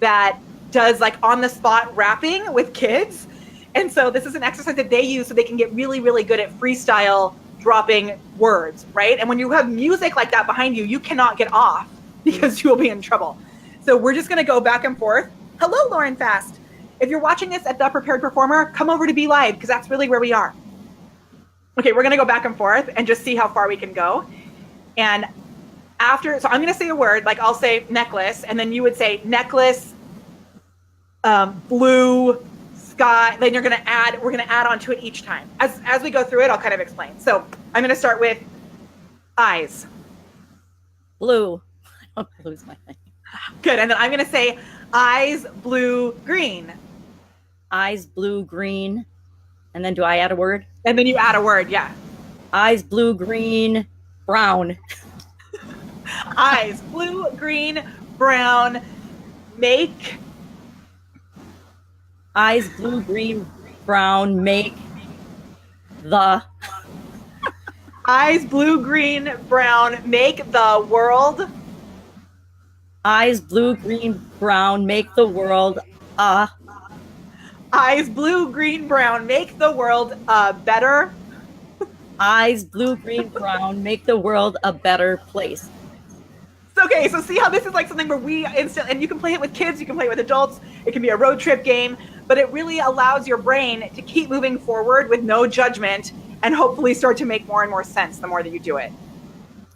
that does like on the spot rapping with kids. And so this is an exercise that they use so they can get really, really good at freestyle dropping words, right? And when you have music like that behind you, you cannot get off because you will be in trouble. So we're just gonna go back and forth. Hello, Lauren Fast. If you're watching this at The Prepared Performer, come over to BeLive because that's really where we are. Okay, we're gonna go back and forth and just see how far we can go. And after, so I'm gonna say a word, like I'll say necklace, and then you would say necklace, blue, sky, then we're gonna add on to it each time. As we go through it, I'll kind of explain. So I'm gonna start with eyes. Blue. I don't lose my thing. Good, and then I'm gonna say eyes, blue, green. Eyes, blue, green. And then do I add a word? And then you add a word, yeah. Eyes, blue, green, brown. Eyes, blue, green, brown, make. Eyes, blue, green, brown, make the. Eyes, blue, green, brown, make the world. Eyes, blue, green, brown, make the world a. Eyes, blue, green, brown, make the world better. Eyes, blue, green, brown, make the world a better place. Okay, so see how this is like something where we and you can play it with kids, you can play it with adults, it can be a road trip game, but it really allows your brain to keep moving forward with no judgment and hopefully start to make more and more sense the more that you do it.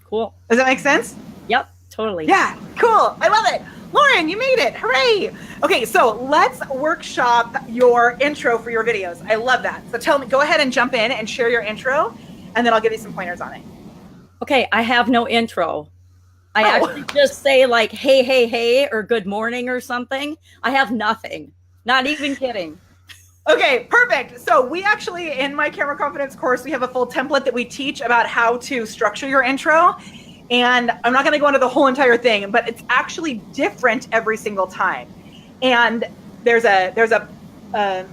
Cool. Does that make sense? Yep, totally. Yeah, cool. I love it. Lauren, you made it. Hooray. Okay, so let's workshop your intro for your videos. I love that. So tell me, go ahead and jump in and share your intro, and then I'll give you some pointers on it. Okay, I have no intro. I actually just say like, hey, hey, hey, or good morning or something. I have nothing. Not even kidding. Okay, perfect. So we actually, in my Camera Confidence course, we have a full template that we teach about how to structure your intro. And I'm not going to go into the whole entire thing, but it's actually different every single time. And there's a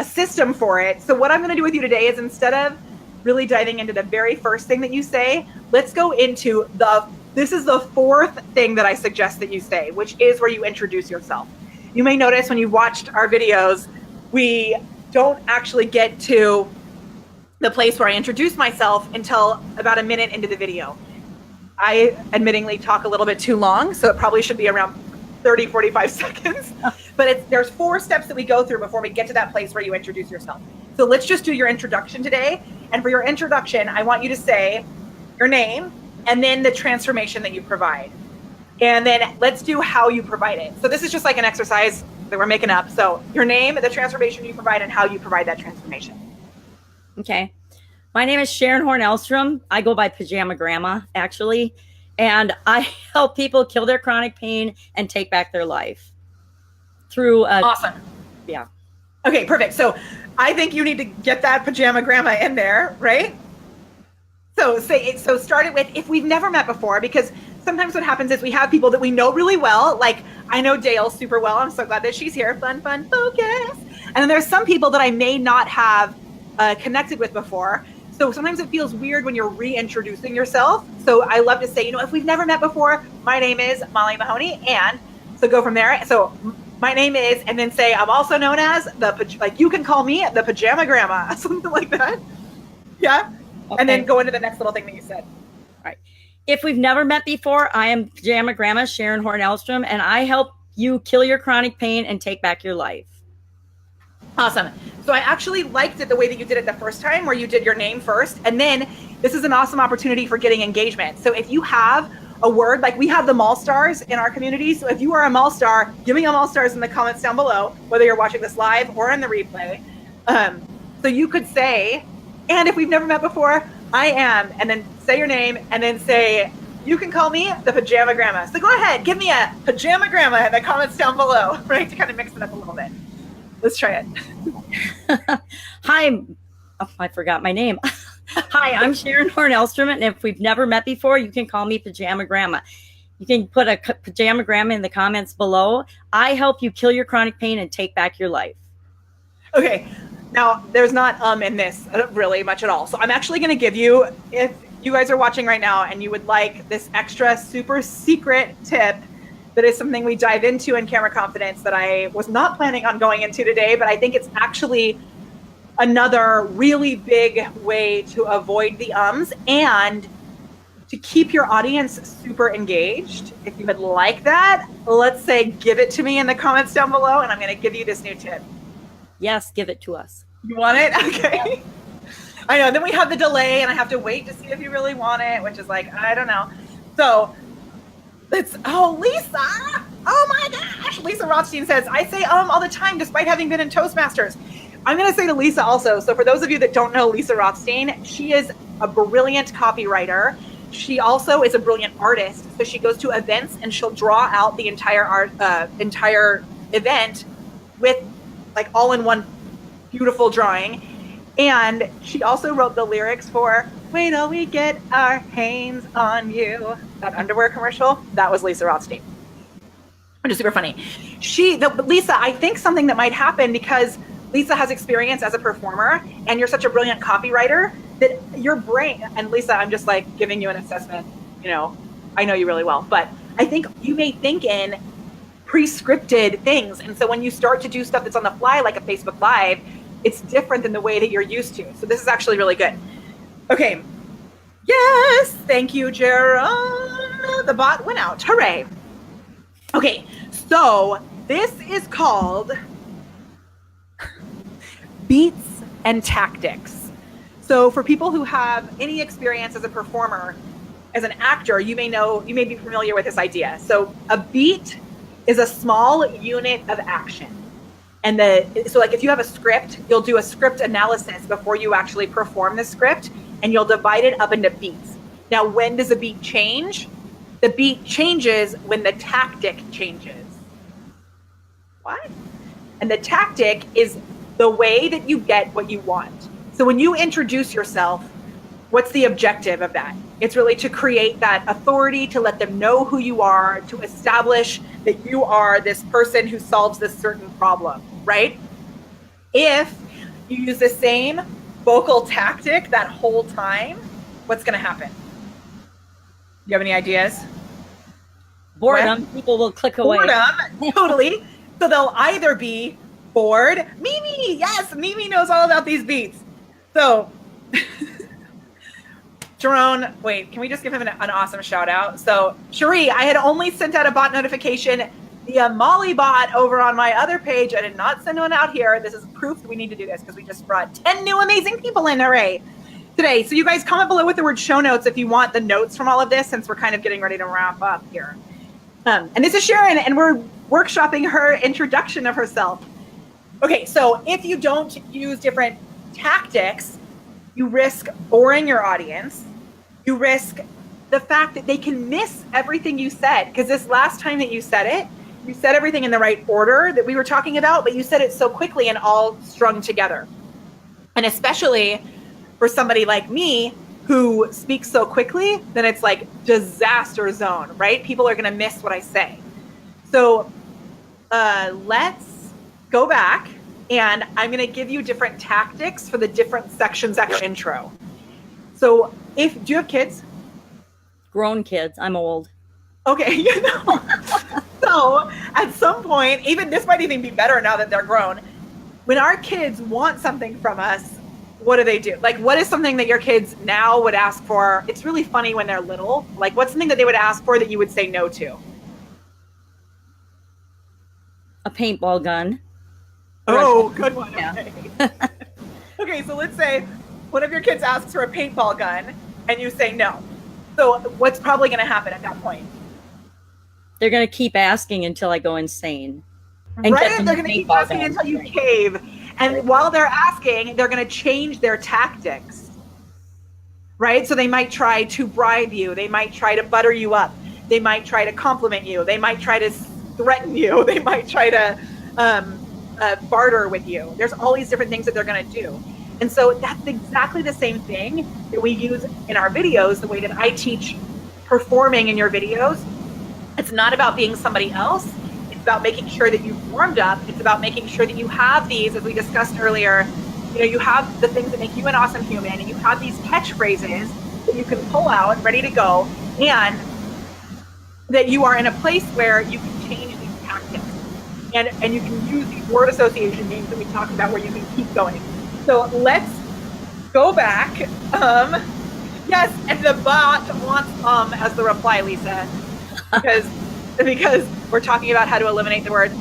system for it. So what I'm going to do with you today is instead of really diving into the very first thing that you say, let's go into this is the fourth thing that I suggest that you say, which is where you introduce yourself. You may notice when you've watched our videos, we don't actually get to the place where I introduce myself until about a minute into the video. I admittingly talk a little bit too long, so it probably should be around 30, 45 seconds. But there's 4 steps that we go through before we get to that place where you introduce yourself. So let's just do your introduction today. And for your introduction, I want you to say your name and then the transformation that you provide. And then let's do how you provide it. So this is just like an exercise that we're making up. So your name, the transformation you provide, and how you provide that transformation. Okay. My name is Sharon Horn-Elstrom. I go by Pajama Grandma, actually. And I help people kill their chronic pain and take back their life through awesome. Yeah. Okay, perfect. So I think you need to get that Pajama Grandma in there, right? So start it with, if we've never met before, because sometimes what happens is we have people that we know really well. Like I know Dale super well. I'm so glad that she's here. Fun, focus. And then there's some people that I may not have connected with before. So sometimes it feels weird when you're reintroducing yourself. So I love to say, if we've never met before, my name is Molly Mahoney. And so go from there. So my name is, and then say, I'm also known as you can call me the Pajama Grandma, something like that. Yeah. Okay. And then go into the next little thing that you said. All right. If we've never met before, I am Pajama Grandma Sharon Horn-Elstrom, and I help you kill your chronic pain and take back your life. Awesome. So So I actually liked it the way that you did it the first time, where you did your name first. And then this is an awesome opportunity for getting engagement. So if you have a word, like we have the mall stars in our community. So if you are a mall star, give me a mall stars in the comments down below, whether you're watching this live or in the replay. So you could say, and if we've never met before, I am, and then say your name, and then say, you can call me the Pajama Grandma. So go ahead, give me a Pajama Grandma in the comments down below, right? To kind of mix it up a little bit. Let's try it. Hi, I forgot my name. Hi, I'm Sharon Horn-Elstrom, and if we've never met before, you can call me Pajama Grandma. You can put a Pajama Grandma in the comments below. I help you kill your chronic pain and take back your life. Okay, now there's not in this really much at all. So I'm actually going to give you, if you guys are watching right now and you would like this extra super secret tip, that is something we dive into in Camera Confidence that I was not planning on going into today, but I think it's actually another really big way to avoid the ums and to keep your audience super engaged. If you would like that, let's say give it to me in the comments down below, and I'm going to give you this new tip. Yes, give it to us. You want it? Okay. I know. Then we have the delay, and I have to wait to see if you really want it, which is like, I don't know. So let's, oh, Lisa. Oh my gosh. Lisa Rothstein says, I say all the time, despite having been in Toastmasters. I'm going to say to Lisa also. So for those of you that don't know Lisa Rothstein, she is a brilliant copywriter. She also is a brilliant artist. So she goes to events and she'll draw out the entire event with like all in one beautiful drawing. And she also wrote the lyrics for Wait Till We Get Our Hands on You, that underwear commercial. That was Lisa Rothstein, which is super funny. Lisa, I think something that might happen, because Lisa has experience as a performer and you're such a brilliant copywriter, that your brain, and Lisa, I'm just like giving you an assessment, you know, I know you really well, but I think you may think in pre-scripted things. And so when you start to do stuff that's on the fly, like a Facebook Live, it's different than the way that you're used to. So this is actually really good. Okay. Yes. Thank you, Jaron. The bot went out. Hooray. Okay. So this is called beats and tactics. So for people who have any experience as a performer, as an actor, you may be familiar with this idea. So a beat is a small unit of action. And so like if you have a script, you'll do a script analysis before you actually perform the script, and you'll divide it up into beats. Now, when does a beat change? The beat changes when the tactic changes. What? And the tactic is the way that you get what you want. So when you introduce yourself, what's the objective of that? It's really to create that authority, to let them know who you are, to establish that you are this person who solves this certain problem, right? If you use the same vocal tactic that whole time, what's going to happen? You have any ideas? Boredom. What? People will click away. Boredom, totally. So they'll either be bored. Mimi, yes, Mimi knows all about these beats. So Jerome, wait, can we just give him an awesome shout out? So Cherie, I had only sent out a bot notification via Molly bot over on my other page. I did not send one out here. This is proof that we need to do this because we just brought 10 new amazing people in. Hooray. Today. So you guys comment below with the word show notes if you want the notes from all of this, since we're kind of getting ready to wrap up here. And this is Sharon, and we're workshopping her introduction of herself. Okay, so if you don't use different tactics, you risk boring your audience. You risk the fact that they can miss everything you said, because this last time that you said it, you said everything in the right order that we were talking about, but you said it so quickly and all strung together. And especially for somebody like me who speaks so quickly, then it's like disaster zone, right? People are going to miss what I say. So let's go back, and I'm going to give you different tactics for the different sections of your intro. So do you have kids? Grown kids. I'm old. Okay, you know. So at some point, even this might even be better now that they're grown. When our kids want something from us, what do they do? Like, what is something that your kids now would ask for? It's really funny when they're little. Like, what's something that they would ask for that you would say no to? A paintball gun. Oh, good one. Yeah. Okay. Okay, so let's say one of your kids asks for a paintball gun and you say no. So what's probably going to happen at that point? They're going to keep asking until I go insane. And Right? get them They're the going to keep paintball asking gun. until you cave. And while they're asking, they're going to change their tactics. Right? So they might try to bribe you. They might try to butter you up. They might try to compliment you. They might try to threaten you. They might try to barter with you. There's all these different things that they're going to do. And so that's exactly the same thing that we use in our videos, the way that I teach performing in your videos. It's not about being somebody else. It's about making sure that you've warmed up. It's about making sure that you have these, as we discussed earlier, you have the things that make you an awesome human, and you have these catchphrases that you can pull out ready to go, and that you are in a place where you can change these tactics. And you can use these word association games that we talked about where you can keep going. So let's go back. Yes, and the bot wants as the reply, Lisa, because we're talking about how to eliminate the word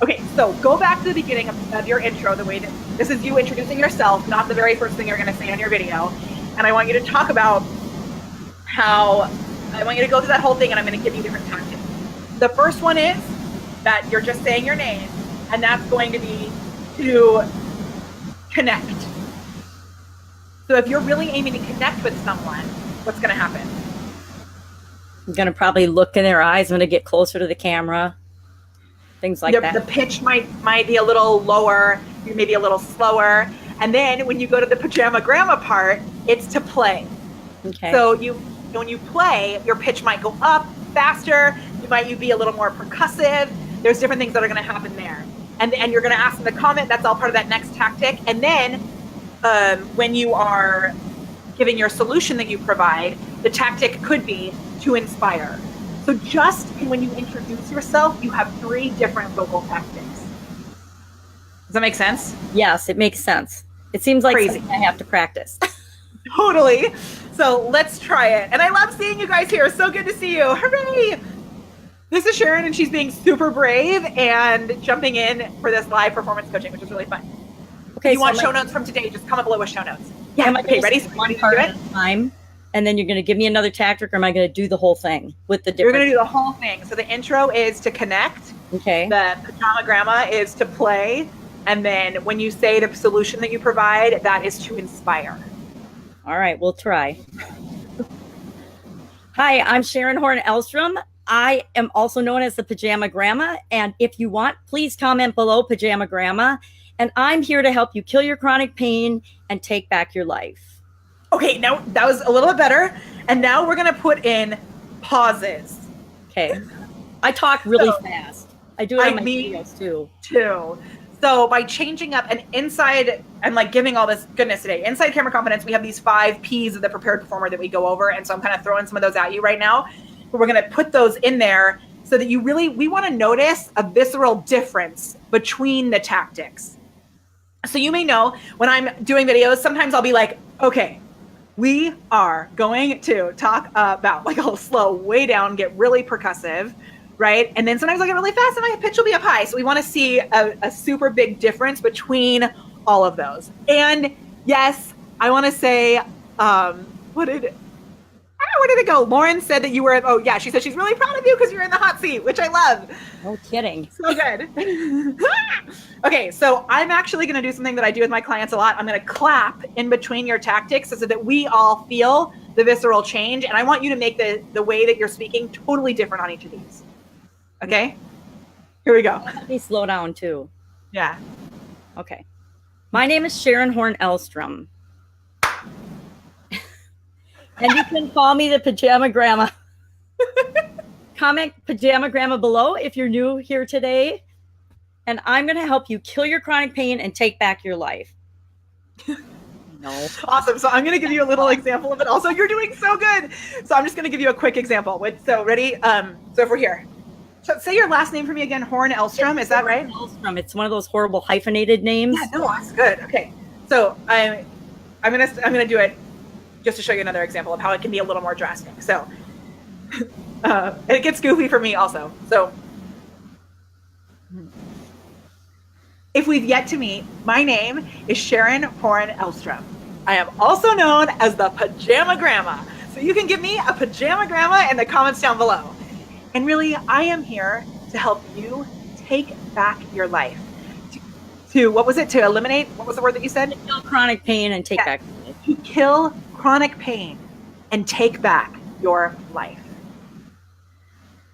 Okay, so go back to the beginning of your intro, the way that this is you introducing yourself, not the very first thing you're going to say on your video. And I want you to talk about how I want you to go through that whole thing, and I'm going to give you different tactics. The first one is that you're just saying your name, and that's going to be to connect. So if you're really aiming to connect with someone, what's going to happen? I'm going to probably look in their eyes. I'm going to get closer to the camera. Things like that. The pitch might be a little lower, maybe a little slower. And then when you go to the pajama grandma part, it's to play. Okay. So when you play, your pitch might go up faster. You be a little more percussive. There's different things that are going to happen there. And you're going to ask them to comment. That's all part of that next tactic. And then when you are giving your solution that you provide, the tactic could be to inspire. So just when you introduce yourself, you have 3 different vocal tactics. Does that make sense? Yes, it makes sense. It seems like Crazy. something I have to practice. Totally. So let's try it. And I love seeing you guys here. So good to see you. Hooray! This is Sharon, and she's being super brave and jumping in for this live performance coaching, which is really fun. Okay, if you want show notes from today, just comment below with show notes. Yeah, okay, ready? One part at a time, and then you're going to give me another tactic, or am I going to do the whole thing with the different? You're going to do the whole thing. So the intro is to connect. Okay. The pajama grandma is to play. And then when you say the solution that you provide, that is to inspire. All right, we'll try. Hi, I'm Sharon Horn-Elstrom. I am also known as the Pajama Grandma. And if you want, please comment below Pajama Grandma. And I'm here to help you kill your chronic pain and take back your life. Okay, now that was a little bit better. And now we're going to put in pauses. Okay. I talk really fast. I do it on my videos too. So by changing up and inside, I'm like giving all this goodness today. Inside camera confidence, we have these 5 P's of the prepared performer that we go over. And so I'm kind of throwing some of those at you right now. But we're going to put those in there so that we want to notice a visceral difference between the tactics. So you may know when I'm doing videos, sometimes I'll be like, okay, we are going to talk about, like I'll slow way down, get really percussive, right? And then sometimes I'll get really fast and my pitch will be up high. So we want to see a super big difference between all of those. And yes, I want to say, where did it go? Lauren said that you were, oh yeah, she said she's really proud of you because you're in the hot seat, which I love. No kidding. So good. Okay, so I'm actually going to do something that I do with my clients a lot. I'm going to clap in between your tactics so that we all feel the visceral change. And I want you to make the way that you're speaking totally different on each of these. Okay? Here we go. Let me slow down too. Yeah. Okay. My name is Sharon Horn-Elstrom. And you can call me the Pajama Grandma. Comment Pajama Grandma below if you're new here today. And I'm going to help you kill your chronic pain and take back your life. No. Awesome. So I'm going to give you a little example of it. Also, you're doing so good. So I'm just going to give you a quick example. So ready? So if we're here. So say your last name for me again, Horn-Elstrom. Is that right? Elstrom. It's one of those horrible hyphenated names. Yeah, no, that's good. Okay. So I'm gonna do it just to show you another example of how it can be a little more drastic. So and it gets goofy for me also. So If we've yet to meet, my name is Sharon Horn Elstrom. I am also known as the Pajama Grandma. So you can give me a Pajama Grandma in the comments down below. And really, I am here to help you take back your life. What was it? To eliminate? What was the word that you said? To kill chronic pain and take back your life. To kill chronic pain and take back your life.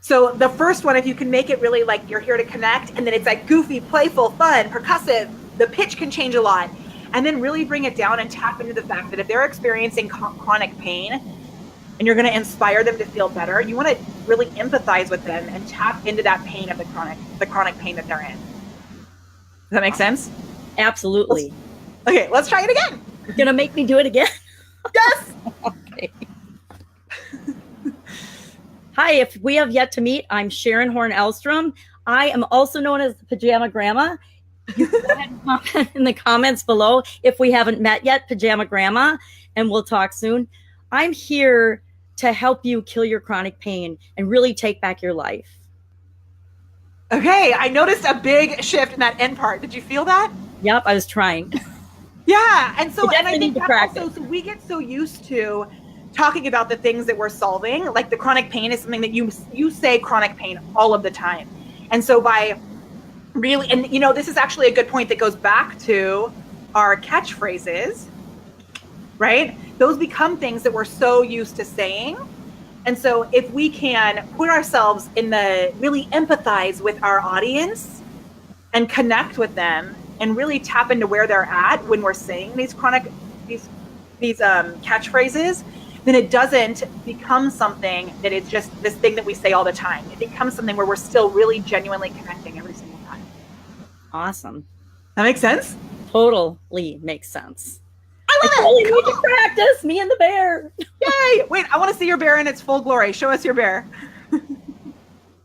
So the first one, if you can make it really like you're here to connect, and then it's like goofy, playful, fun, percussive, the pitch can change a lot, and then really bring it down and tap into the fact that if they're experiencing chronic pain and you're going to inspire them to feel better, you want to really empathize with them and tap into that pain of the chronic pain that they're in. Does that make sense? Absolutely. Okay, let's try it again. You're going to make me do it again? Yes. Okay. Hi, if we have yet to meet, I'm Sharon Horn Elstrom. I am also known as the Pajama Grandma. You can go ahead and comment in the comments below if we haven't met yet, Pajama Grandma, and we'll talk soon. I'm here to help you kill your chronic pain and really take back your life. Okay, I noticed a big shift in that end part. Did you feel that? Yep, I was trying. Yeah, and so I think to that also, so we get so used to talking about the things that we're solving, like the chronic pain is something that you say chronic pain all of the time. And so by really, and you know, this is actually a good point that goes back to our catchphrases, right? Those become things that we're so used to saying. And so if we can put ourselves in really empathize with our audience and connect with them and really tap into where they're at when we're saying these catchphrases, then it doesn't become something that it's just this thing that we say all the time. It becomes something where we're still really genuinely connecting every single time. Awesome. That makes sense? Totally makes sense. I love totally it. Need to practice, me and the bear. Yay. Wait, I want to see your bear in its full glory. Show us your bear.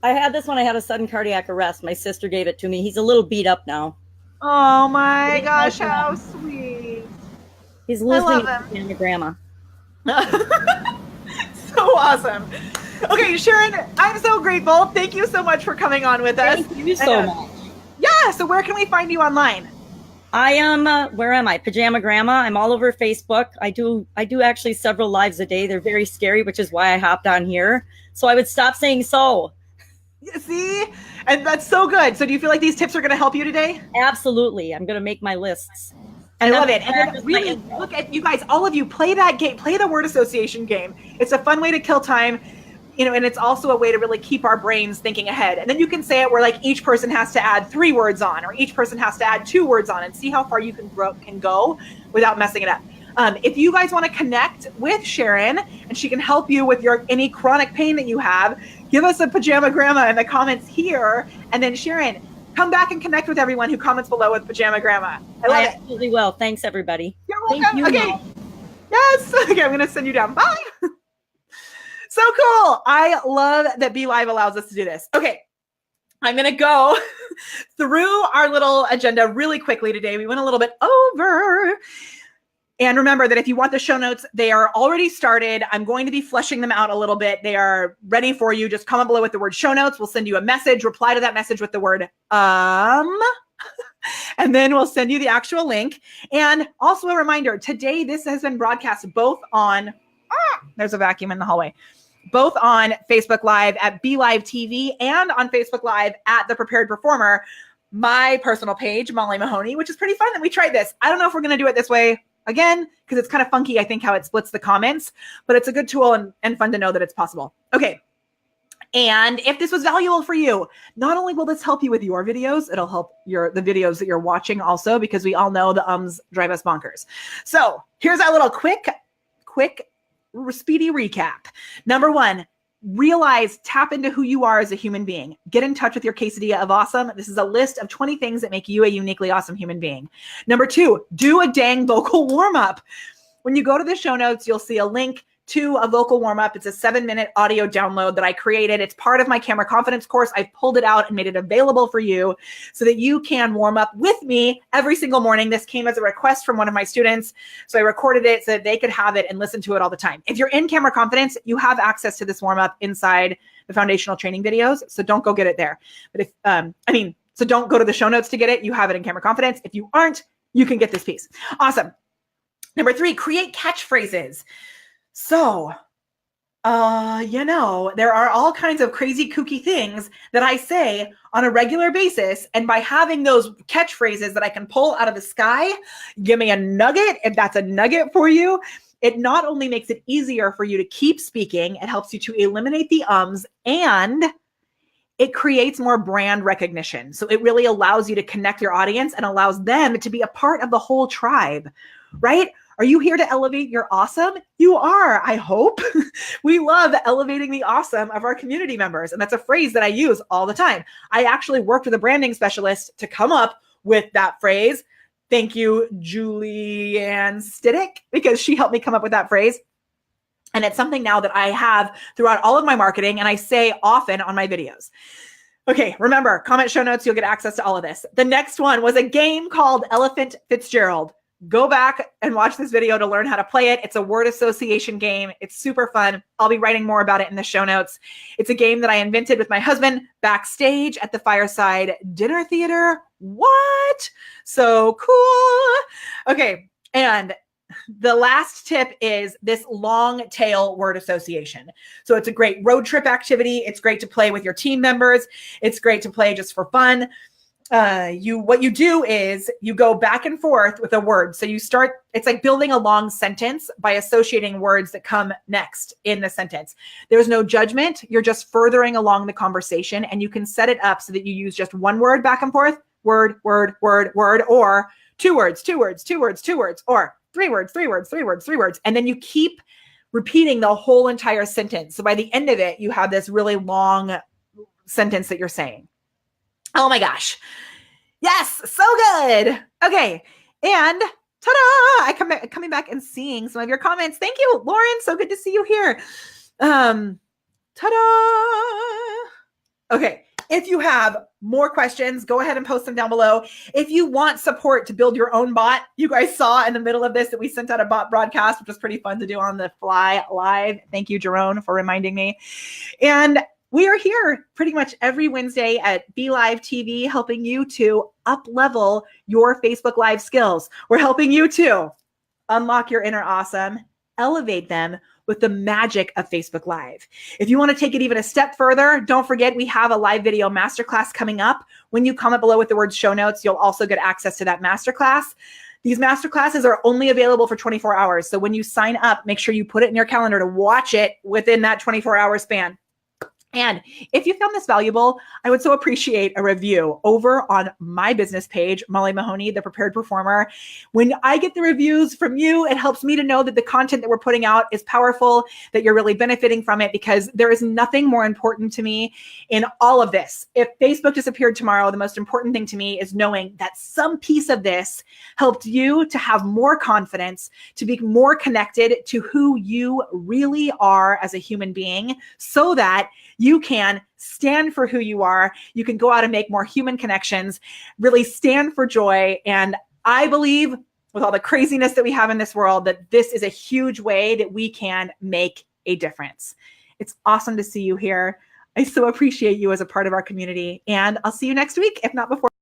I had this when I had a sudden cardiac arrest. My sister gave it to me. He's a little beat up now. Oh my gosh, how sweet. He's listening to the grandma. So awesome. Okay, Sharon, I'm so grateful. Thank you so much for coming on with us. Thank you so much. Yeah, so where can we find you online? I am, where am I? Pajama Grandma. I'm all over Facebook. I do actually several lives a day. They're very scary, which is why I hopped on here. So I would stop saying so. See? And that's so good. So do you feel like these tips are going to help you today? Absolutely. I'm going to make my lists. I love it. And then really look at you guys, all of you, play that game, play the word association game. It's a fun way to kill time, you know, and it's also a way to really keep our brains thinking ahead. And then you can say it where like each person has to add 3 words on, or each person has to add 2 words on, and see how far you can go without messing it up. If you guys want to connect with Sharon and she can help you with any chronic pain that you have, give us a Pajama Grandma in the comments here. And then Sharon, come back and connect with everyone who comments below with Pajama Grandma. I absolutely will. Thanks, everybody. You're welcome. Thank you. Okay. Yes. Okay, I'm going to send you down. Bye. So cool. I love that BeLive allows us to do this. Okay. I'm going to go through our little agenda really quickly today. We went a little bit over. And remember that if you want the show notes, they are already started. I'm going to be fleshing them out a little bit. They are ready for you. Just comment below with the word show notes. We'll send you a message. Reply to that message with the word and then we'll send you the actual link. And also a reminder, today this has been broadcast both on, there's a vacuum in the hallway, both on Facebook Live at BeLive TV and on Facebook Live at The Prepared Performer, my personal page, Molly Mahoney, which is pretty fun that we tried this. I don't know if we're going to do it this way again, because it's kind of funky, I think, how it splits the comments, but it's a good tool and fun to know that it's possible. Okay. And if this was valuable for you, not only will this help you with your videos, it'll help the videos that you're watching also, because we all know the ums drive us bonkers. So here's our little quick, speedy recap. Number 1, tap into who you are as a human being. Get in touch with your quesadilla of awesome. This is a list of 20 things that make you a uniquely awesome human being. Number 2, do a dang vocal warm-up. When you go to the show notes, you'll see a link to a vocal warm-up. It's a 7-minute audio download that I created. It's part of my camera confidence course. I've pulled it out and made it available for you so that you can warm up with me every single morning. This came as a request from one of my students. So I recorded it so that they could have it and listen to it all the time. If you're in camera confidence, you have access to this warm-up inside the foundational training videos. So don't go get it there. But So don't go to the show notes to get it. You have it in Camera Confidence. If you aren't, you can get this piece. Awesome. Number 3, create catchphrases. So, there are all kinds of crazy, kooky things that I say on a regular basis. And by having those catchphrases that I can pull out of the sky, give me a nugget. If that's a nugget for you, it not only makes it easier for you to keep speaking, it helps you to eliminate the ums, and it creates more brand recognition. So it really allows you to connect your audience and allows them to be a part of the whole tribe, right? Are you here to elevate your awesome? You are, I hope. We love elevating the awesome of our community members. And that's a phrase that I use all the time. I actually worked with a branding specialist to come up with that phrase. Thank you, Julianne Stiddick, because she helped me come up with that phrase. And it's something now that I have throughout all of my marketing and I say often on my videos. Okay, remember, comment show notes, you'll get access to all of this. The next one was a game called Elephant Fitzgerald. Go back and watch this video to learn how to play it. It's a word association game. It's super fun. I'll be writing more about it in the show notes. It's a game that I invented with my husband backstage at the Fireside Dinner Theater. What? So cool. Okay, and the last tip is this long tail word association. So it's a great road trip activity. It's great to play with your team members. It's great to play just for fun. What you do is you go back and forth with a word. So you start, it's like building a long sentence by associating words that come next in the sentence. There's no judgment. You're just furthering along the conversation, and you can set it up so that you use just one word back and forth, word, word, word, word, or two words, two words, two words, two words, or three words, three words, three words, three words. And then you keep repeating the whole entire sentence. So by the end of it, you have this really long sentence that you're saying. Oh my gosh. Yes, so good. Okay. And ta-da! Coming back and seeing some of your comments. Thank you, Lauren. So good to see you here. Ta-da! Okay. If you have more questions, go ahead and post them down below. If you want support to build your own bot, you guys saw in the middle of this that we sent out a bot broadcast, which was pretty fun to do on the fly live. Thank you, Jerome, for reminding me. And we are here pretty much every Wednesday at BeLive TV, helping you to up-level your Facebook Live skills. We're helping you to unlock your inner awesome, elevate them with the magic of Facebook Live. If you want to take it even a step further, don't forget we have a live video masterclass coming up. When you comment below with the word show notes, you'll also get access to that masterclass. These masterclasses are only available for 24 hours. So when you sign up, make sure you put it in your calendar to watch it within that 24-hour span. And if you found this valuable, I would so appreciate a review over on my business page, Molly Mahoney, the Prepared Performer. When I get the reviews from you, it helps me to know that the content that we're putting out is powerful, that you're really benefiting from it, because there is nothing more important to me in all of this. If Facebook disappeared tomorrow, the most important thing to me is knowing that some piece of this helped you to have more confidence, to be more connected to who you really are as a human being, so that you can stand for who you are. You can go out and make more human connections, really stand for joy. And I believe with all the craziness that we have in this world, that this is a huge way that we can make a difference. It's awesome to see you here. I so appreciate you as a part of our community, and I'll see you next week, if not before.